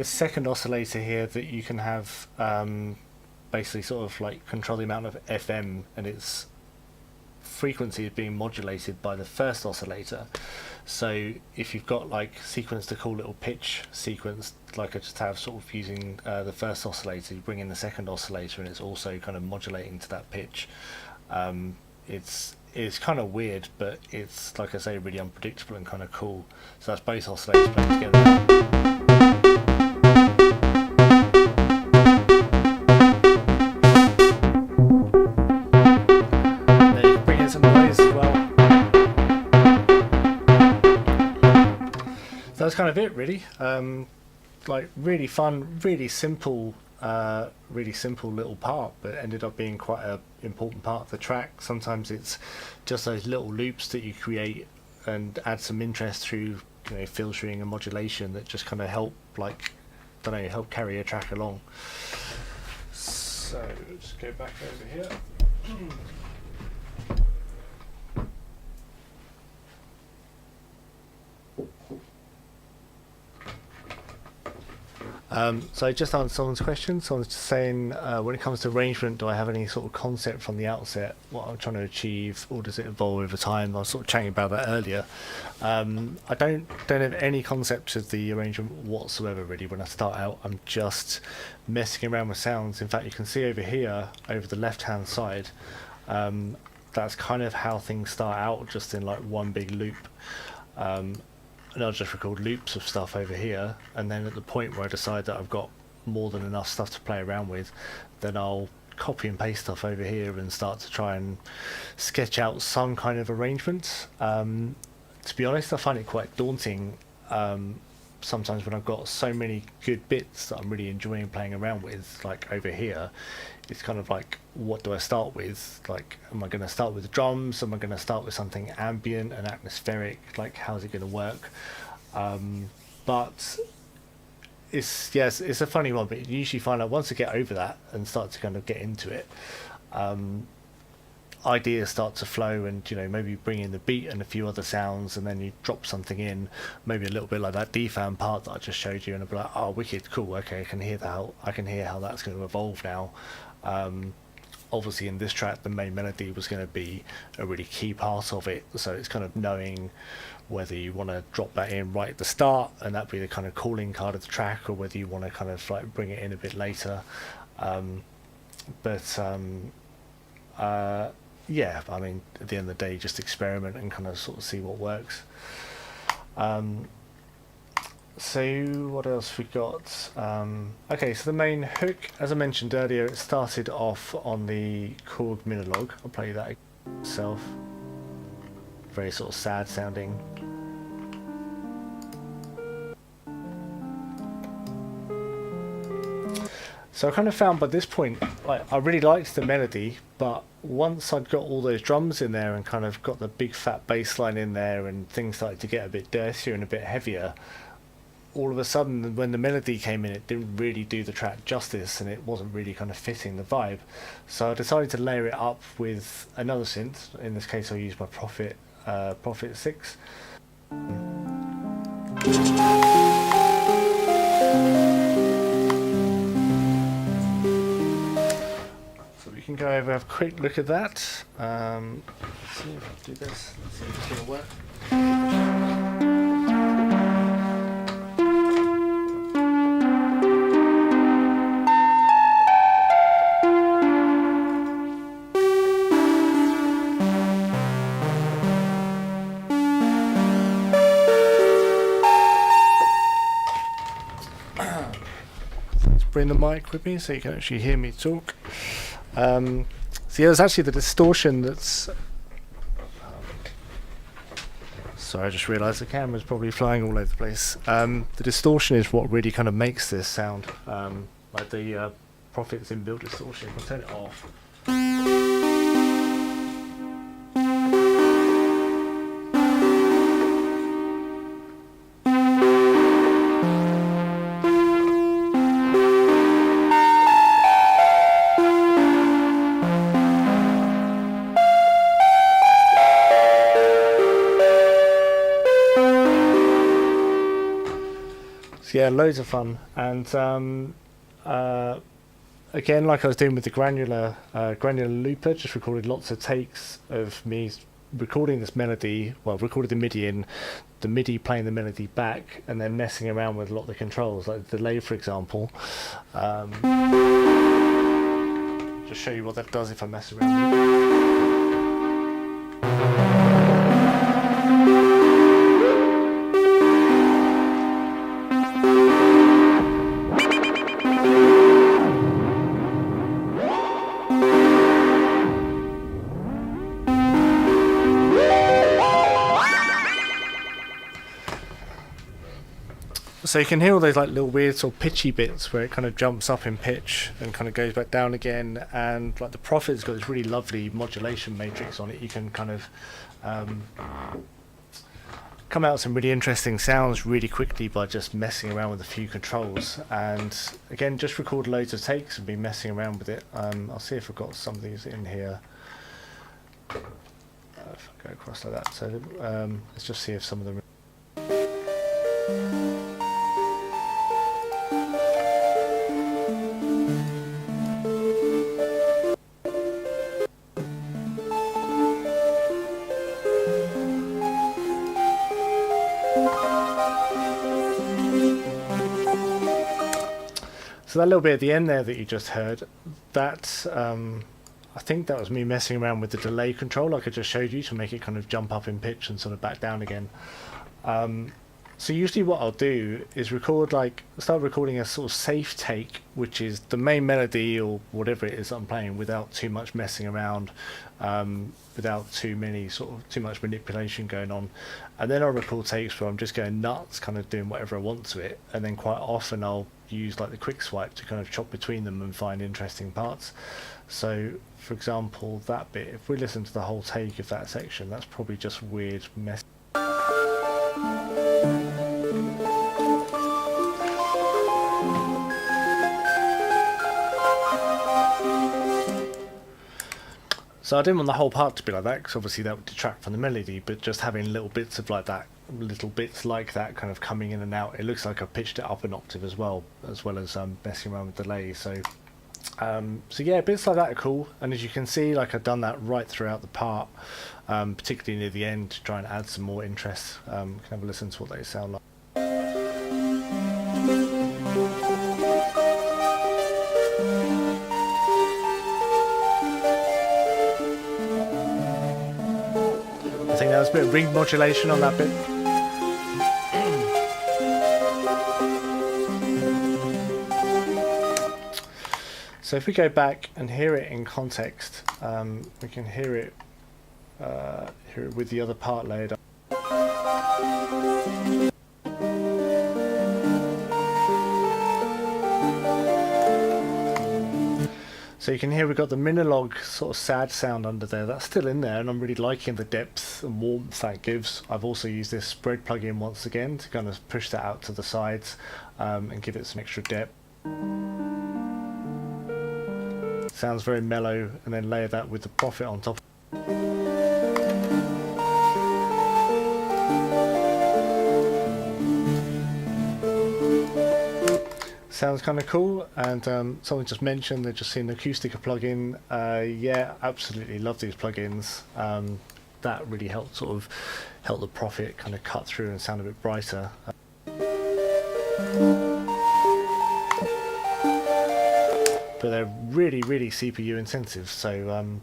A: Second oscillator here that you can have basically sort of like control the amount of FM, and its frequency is being modulated by the first oscillator. So if you've got like sequence to call little pitch sequence like I just have sort of using the first oscillator, you bring in the second oscillator and it's also kind of modulating to that pitch. It's kind of weird, but it's, like I say, really unpredictable and kind of cool. So that's both oscillators playing together. That's kind of it, really. Like really fun, really simple little part, but ended up being quite an important part of the track. Sometimes it's just those little loops that you create and add some interest through, you know, filtering and modulation that just kind of help, like, I don't know, help carry a track along. So let's go back over here. So just to answer someone's question, someone's just saying, when it comes to arrangement, do I have any sort of concept from the outset, what I'm trying to achieve, or does it evolve over time? I was sort of chatting about that earlier. I don't have any concept of the arrangement whatsoever, really. When I start out, I'm just messing around with sounds. In fact, you can see over here, over the left-hand side, that's kind of how things start out, just in like one big loop. And I'll just record loops of stuff over here, and then at the point where I decide that I've got more than enough stuff to play around with, then I'll copy and paste stuff over here and start to try and sketch out some kind of arrangement. To be honest, I find it quite daunting sometimes when I've got so many good bits that I'm really enjoying playing around with, like over here. It's kind of like, what do I start with? Like, am I going to start with the drums? Am I going to start with something ambient and atmospheric? Like, how's it going to work? But it's a funny one, but you usually find out once I get over that and start to kind of get into it, ideas start to flow, and maybe bring in the beat and a few other sounds, and then you drop something in, maybe a little bit like that DFAM part that I just showed you, and I'll be like, oh, wicked, cool, okay, I can hear how that's going to evolve now. Obviously in this track the main melody was going to be a really key part of it, so it's kind of knowing whether you want to drop that in right at the start and that be the kind of calling card of the track, or whether you want to kind of like bring it in a bit later. Yeah, I mean, at the end of the day, just experiment and kind of sort of see what works. So what else we got? Okay, so the main hook, as I mentioned earlier, it started off on the chord Minilog. I'll play that itself. Very sort of sad sounding. So I kind of found by this point, like, I really liked the melody, but once I'd got all those drums in there and kind of got the big fat bass line in there and things started to get a bit dirtier and a bit heavier, all of a sudden when the melody came in, it didn't really do the track justice and it wasn't really kind of fitting the vibe. So I decided to layer it up with another synth. In this case I'll use my Prophet 6. You can go over and have a quick look at that. Let's see if I can do this. Let's see if it's going to work. Let's bring the mic with me so you can actually hear me talk. So yeah, there's actually the distortion that's... sorry, I just realised the camera's probably flying all over the place. The distortion is what really kind of makes this sound, like the Prophet's inbuilt distortion. I'll turn it off. Yeah, loads of fun. And again, like I was doing with the granular looper, just recorded lots of takes of me recording this melody, well, recorded the MIDI in, the MIDI playing the melody back, and then messing around with a lot of the controls, like the delay, for example. Just show you what that does if I mess around with it. So you can hear all those like little weird sort of pitchy bits where it kind of jumps up in pitch and kind of goes back down again, and like the Prophet's got this really lovely modulation matrix on it. You can kind of come out with some really interesting sounds really quickly by just messing around with a few controls. And again, just record loads of takes and be messing around with it. I'll see if I've got some of these in here. If I go across like that, so let's just see if some of them. So that little bit at the end there that you just heard, that I think that was me messing around with the delay control like I just showed you to make it kind of jump up in pitch and sort of back down again. So usually what I'll do is start recording a sort of safe take, which is the main melody or whatever it is I'm playing, without too much messing around, without too much manipulation going on. And then I'll record takes where I'm just going nuts, kind of doing whatever I want to it. And then quite often I'll use like the quick swipe to kind of chop between them and find interesting parts. So for example, that bit, if we listen to the whole take of that section, that's probably just weird mess. So I didn't want the whole part to be like that, because obviously that would detract from the melody, but just having little bits like that kind of coming in and out, it looks like I pitched it up an octave as well as messing around with delay. So yeah, bits like that are cool, and as you can see, like I've done that right throughout the part, particularly near the end to try and add some more interest. Can have a listen to what they sound like. I think there was a bit of ring modulation on that bit. So if we go back and hear it in context, we can hear it with the other part layered up. So you can hear we've got the Minilogue sort of sad sound under there. That's still in there, and I'm really liking the depth and warmth that gives. I've also used this spread plugin once again to kind of push that out to the sides and give it some extra depth. Sounds very mellow, and then layer that with the Prophet on top. Sounds kind of cool. And someone just mentioned they've just seen the Acoustica plugin. Yeah, absolutely love these plugins. That really helped help the Prophet kind of cut through and sound a bit brighter. But they're really CPU intensive. So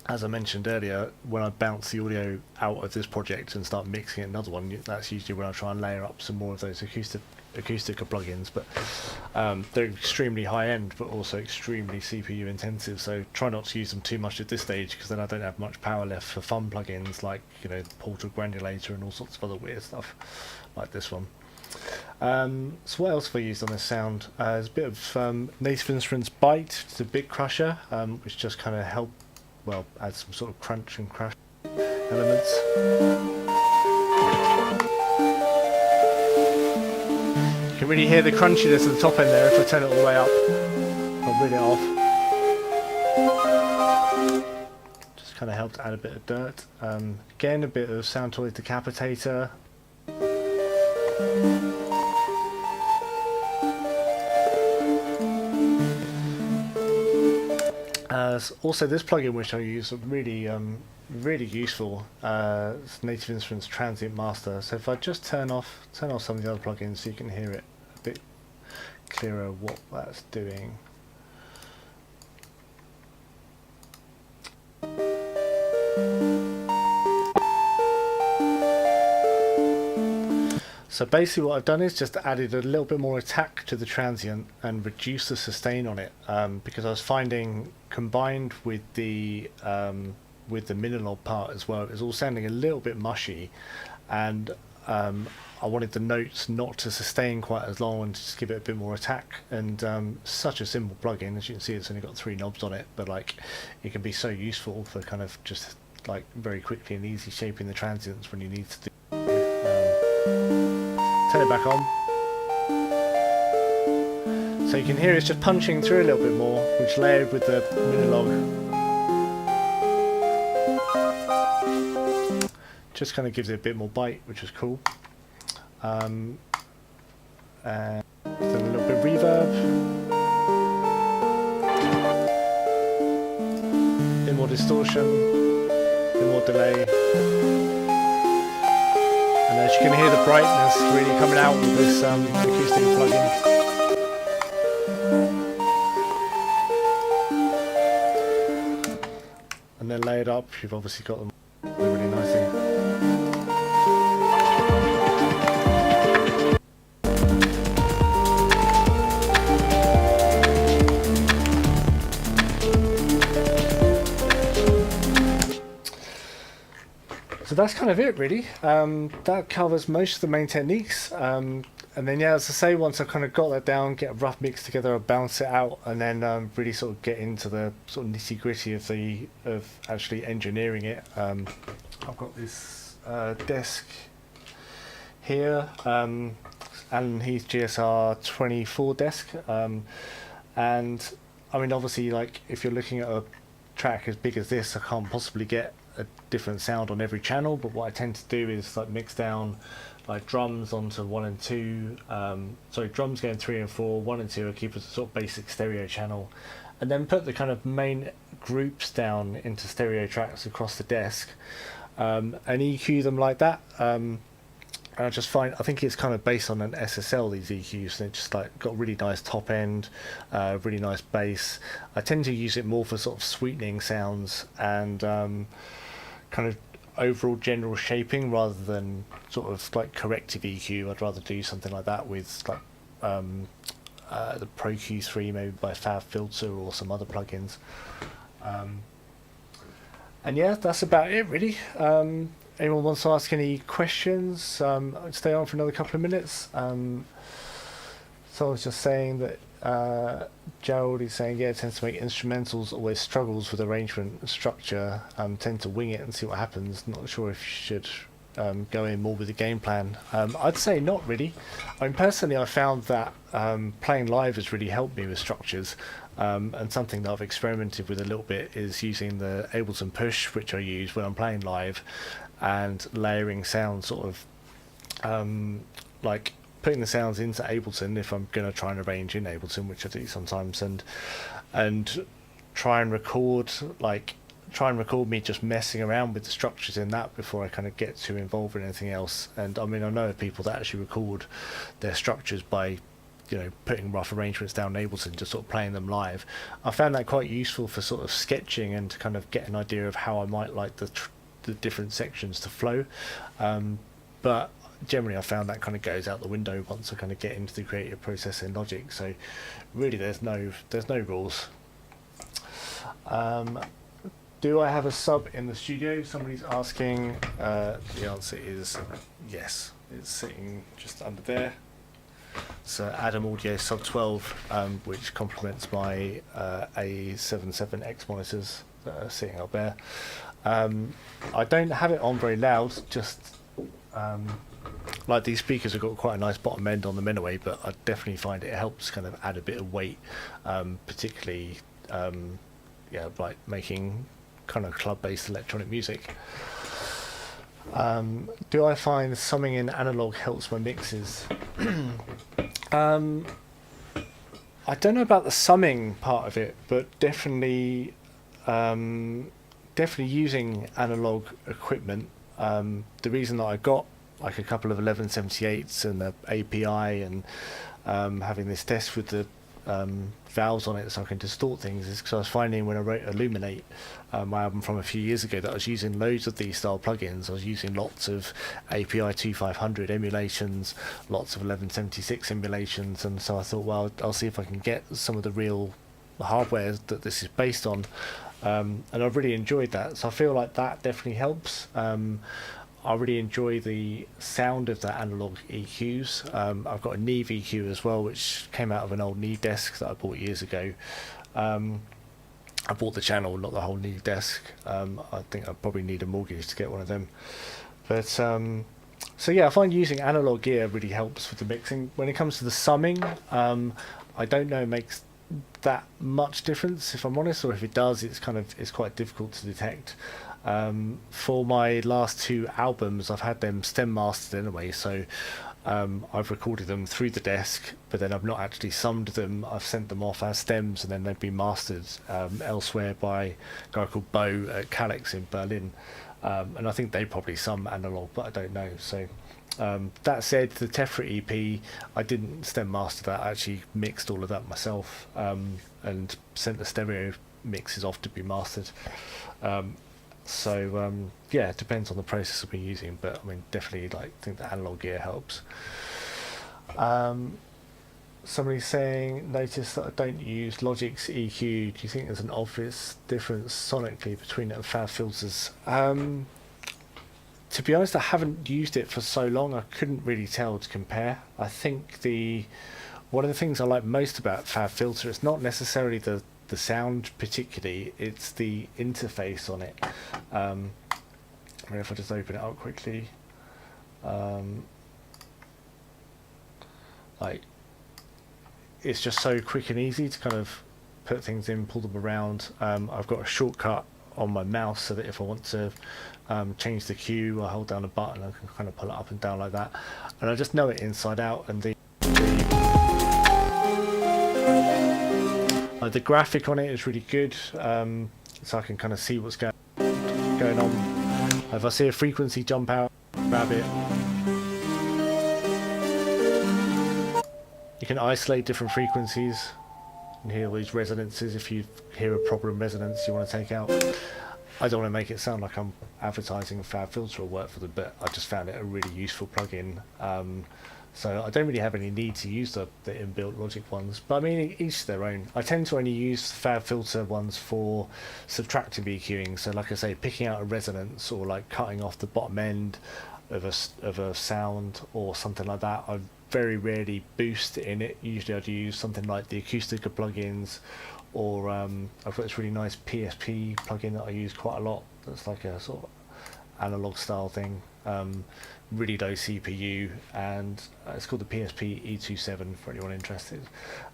A: as I mentioned earlier, when I bounce the audio out of this project and start mixing another one, that's usually when I try and layer up some more of those Acoustica plugins. But they're extremely high end, but also extremely CPU intensive. So try not to use them too much at this stage, because then I don't have much power left for fun plugins like, you know, Portal Granulator and all sorts of other weird stuff like this one. So what else have I used on this sound? There's a bit of Native Instruments Bite, it's a bit crusher, which just kind of add some sort of crunch and crash elements. You can really hear the crunchiness at the top end there if I turn it all the way up. I'll bring it off. Just kind of helped add a bit of dirt. Again, a bit of Sound Toy Decapitator. Also, this plugin which I use really useful. It's Native Instruments Transient Master. So if I just turn off some of the other plugins, so you can hear it a bit clearer what that's doing. So basically what I've done is just added a little bit more attack to the transient and reduced the sustain on it, because I was finding, combined with the Minilogue part as well, it was all sounding a little bit mushy, and I wanted the notes not to sustain quite as long and just give it a bit more attack. And such a simple plugin, as you can see, it's only got 3 knobs on it, but like it can be so useful for kind of just like very quickly and easy shaping the transients when you need to do. Turn it back on. So you can hear it's just punching through a little bit more, which layered with the Minilogue just kind of gives it a bit more bite, which is cool. And then a little bit of reverb, a bit more distortion, a bit more delay. And as you can hear the brightness really coming out with this acoustic plugin. they're layered up, you've obviously got them really nicely. So that's kind of it, really. That covers most of the main techniques. And then, yeah, as I say, once I've kind of got that down, get a rough mix together, I'll bounce it out, and then really sort of get into the sort of nitty gritty of actually engineering it. I've got this desk here, Allen Heath GSR 24 desk, and I mean, obviously, like if you're looking at a track as big as this, I can't possibly get a different sound on every channel, but what I tend to do is like mix down like drums onto 1 and 2, drums going 3 and 4, 1 and 2, I keep a sort of basic stereo channel, and then put the kind of main groups down into stereo tracks across the desk, and EQ them like that. And I just find, I think it's kind of based on an SSL, these EQs, and it's just like got really nice top end, really nice bass. I tend to use it more for sort of sweetening sounds and kind of overall general shaping rather than sort of like corrective EQ. I'd rather do something like that with like the Pro Q3, maybe by FabFilter or some other plugins. And yeah, that's about it really. Anyone wants to ask any questions, I'd stay on for another couple of minutes. So I was just saying that Gerald is saying, yeah, it tends to make instrumentals always struggles with arrangement and structure, tend to wing it and see what happens. Not sure if you should go in more with a game plan. I'd say not really. I mean, personally, I found that playing live has really helped me with structures, and something that I've experimented with a little bit is using the Ableton Push, which I use when I'm playing live, and layering sounds, sort of like putting the sounds into Ableton if I'm going to try and arrange in Ableton, which I do sometimes, and try and record me just messing around with the structures in that before I kind of get too involved in anything else. And I mean, I know of people that actually record their structures by, you know, putting rough arrangements down in Ableton, just sort of playing them live. I found that quite useful for sort of sketching and to kind of get an idea of how I might like the different sections to flow, but generally I found that kind of goes out the window once I kind of get into the creative process in Logic. So really there's no rules. Do I have a sub in the studio? Somebody's asking. The answer is yes. It's sitting just under there. So Adam Audio sub 12, which complements my A77X monitors that are sitting up there. I don't have it on very loud, just like these speakers have got quite a nice bottom end on them anyway, but I definitely find it helps kind of add a bit of weight, particularly like making kind of club-based electronic music. Do I find summing in analog helps my mixes? I don't know about the summing part of it, but definitely using analog equipment. The reason that I got like a couple of 1178s and the API and having this desk with the valves on it so I can distort things is because I was finding when I wrote Illuminate, my album from a few years ago, that I was using loads of these style plugins. I was using lots of API 2500 emulations, lots of 1176 emulations, and so I thought, well, I'll see if I can get some of the real hardware that this is based on, and I've really enjoyed that. So I feel like that definitely helps. I really enjoy the sound of the analog EQs. I've got a Neve EQ as well, which came out of an old Neve desk that I bought years ago. I bought the channel, not the whole Neve desk. I think I probably need a mortgage to get one of them. But so yeah, I find using analog gear really helps with the mixing. When it comes to the summing, I don't know it makes that much difference, if I'm honest, or if it does, it's quite difficult to detect. For my last two albums, I've had them stem mastered anyway, so I've recorded them through the desk, but then I've not actually summed them. I've sent them off as stems, and then they've been mastered elsewhere by a guy called Bo at Calix in Berlin, and I think they probably sum analog, but I don't know. So that said, the Tephra EP, I didn't stem master that. I actually mixed all of that myself, and sent the stereo mixes off to be mastered. Yeah, it depends on the processor we're using, but I mean, definitely like I think the analog gear helps. Somebody's saying, notice that I don't use Logic's EQ. Do you think there's an obvious difference sonically between it and Fab filters? To be honest, I haven't used it for so long, I couldn't really tell to compare. I think one of the things I like most about Fab filter is not necessarily the sound particularly, it's the interface on it. I mean, if I just open it up quickly, like it's just so quick and easy to kind of put things in, pull them around. I've got a shortcut on my mouse so that if I want to change the cue, I hold down a button, I can kind of pull it up and down like that, and I just know it inside out. And the graphic on it is really good, so I can kind of see what's going on. If I see a frequency jump out, grab it. You can isolate different frequencies and hear all these resonances if you hear a problem resonance you want to take out. I don't want to make it sound like I'm advertising Fab filter or work for them, but I just found it a really useful plugin. So I don't really have any need to use the inbuilt Logic ones, but I mean, each their own. I tend to only use Fab filter ones for subtractive EQing, so like I say, picking out a resonance or like cutting off the bottom end of a sound or something like that. I very rarely boost in it. Usually I'd use something like the Acoustica plugins, or I've got this really nice PSP plugin that I use quite a lot. That's like a sort of analog style thing. Really low CPU, and it's called the PSP E27 for anyone interested,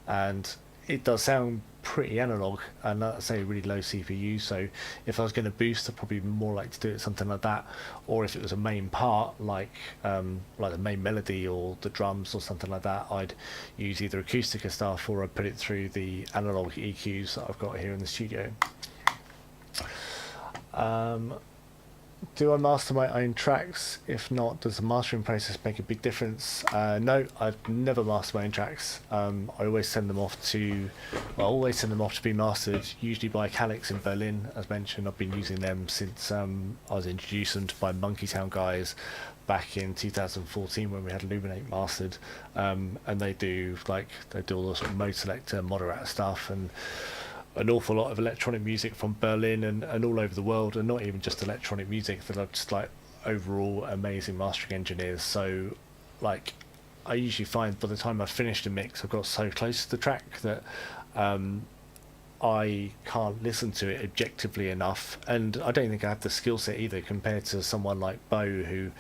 A: and it does sound pretty analog, and like I say, really low CPU. So if I was going to boost, I'd probably more like to do it something like that, or if it was a main part like the main melody or the drums or something like that, I'd use either Acoustica stuff or I'd put it through the analog EQs that I've got here in the studio. Do I master my own tracks? If not, does the mastering process make a big difference? No, I've never mastered my own tracks. I always send them off to be mastered, usually by Calix in Berlin. As mentioned, I've been using them since I was introduced to them by Monkey Town guys back in 2014 when we had Illuminate mastered, and they do all the sort of mode selector, moderate stuff, and an awful lot of electronic music from Berlin and all over the world, and not even just electronic music, that are just like overall amazing mastering engineers. So like I usually find by the time I've finished a mix, I've got so close to the track that I can't listen to it objectively enough, and I don't think I have the skill set either compared to someone like Bo, who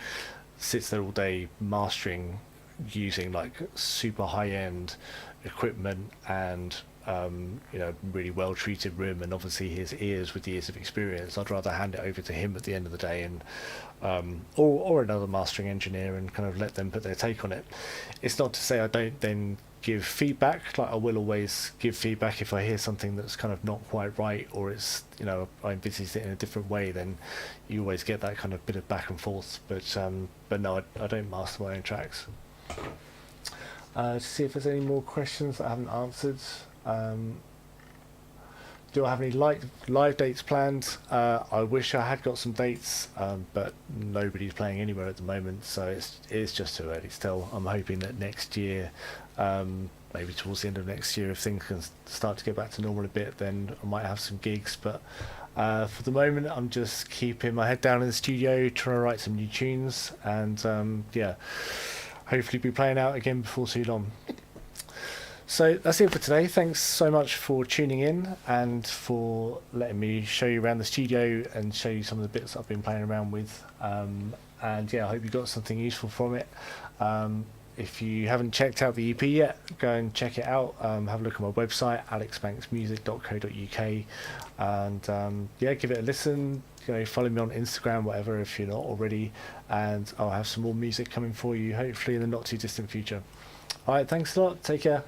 A: sits there all day mastering using like super high-end equipment and really well treated room, and obviously his ears with years of experience. I'd rather hand it over to him at the end of the day, and or another mastering engineer, and kind of let them put their take on it. It's not to say I don't then give feedback. Like I will always give feedback if I hear something that's kind of not quite right, or it's I envisage it in a different way. Then you always get that kind of bit of back and forth. But no, I don't master my own tracks. To see if there's any more questions that I haven't answered. Do I have any live dates planned? I wish I had got some dates, but nobody's playing anywhere at the moment, so it's just too early still. I'm hoping that next year, maybe towards the end of next year, if things can start to get back to normal a bit, then I might have some gigs. But for the moment, I'm just keeping my head down in the studio, trying to write some new tunes, and hopefully be playing out again before too long. So that's it for today. Thanks so much for tuning in and for letting me show you around the studio and show you some of the bits I've been playing around with. And yeah, I hope you got something useful from it. If you haven't checked out the EP yet, go and check it out. Have a look at my website, alexbanksmusic.co.uk, and give it a listen. Follow me on Instagram, whatever, if you're not already, and I'll have some more music coming for you, hopefully in the not too distant future. All right, thanks a lot. Take care.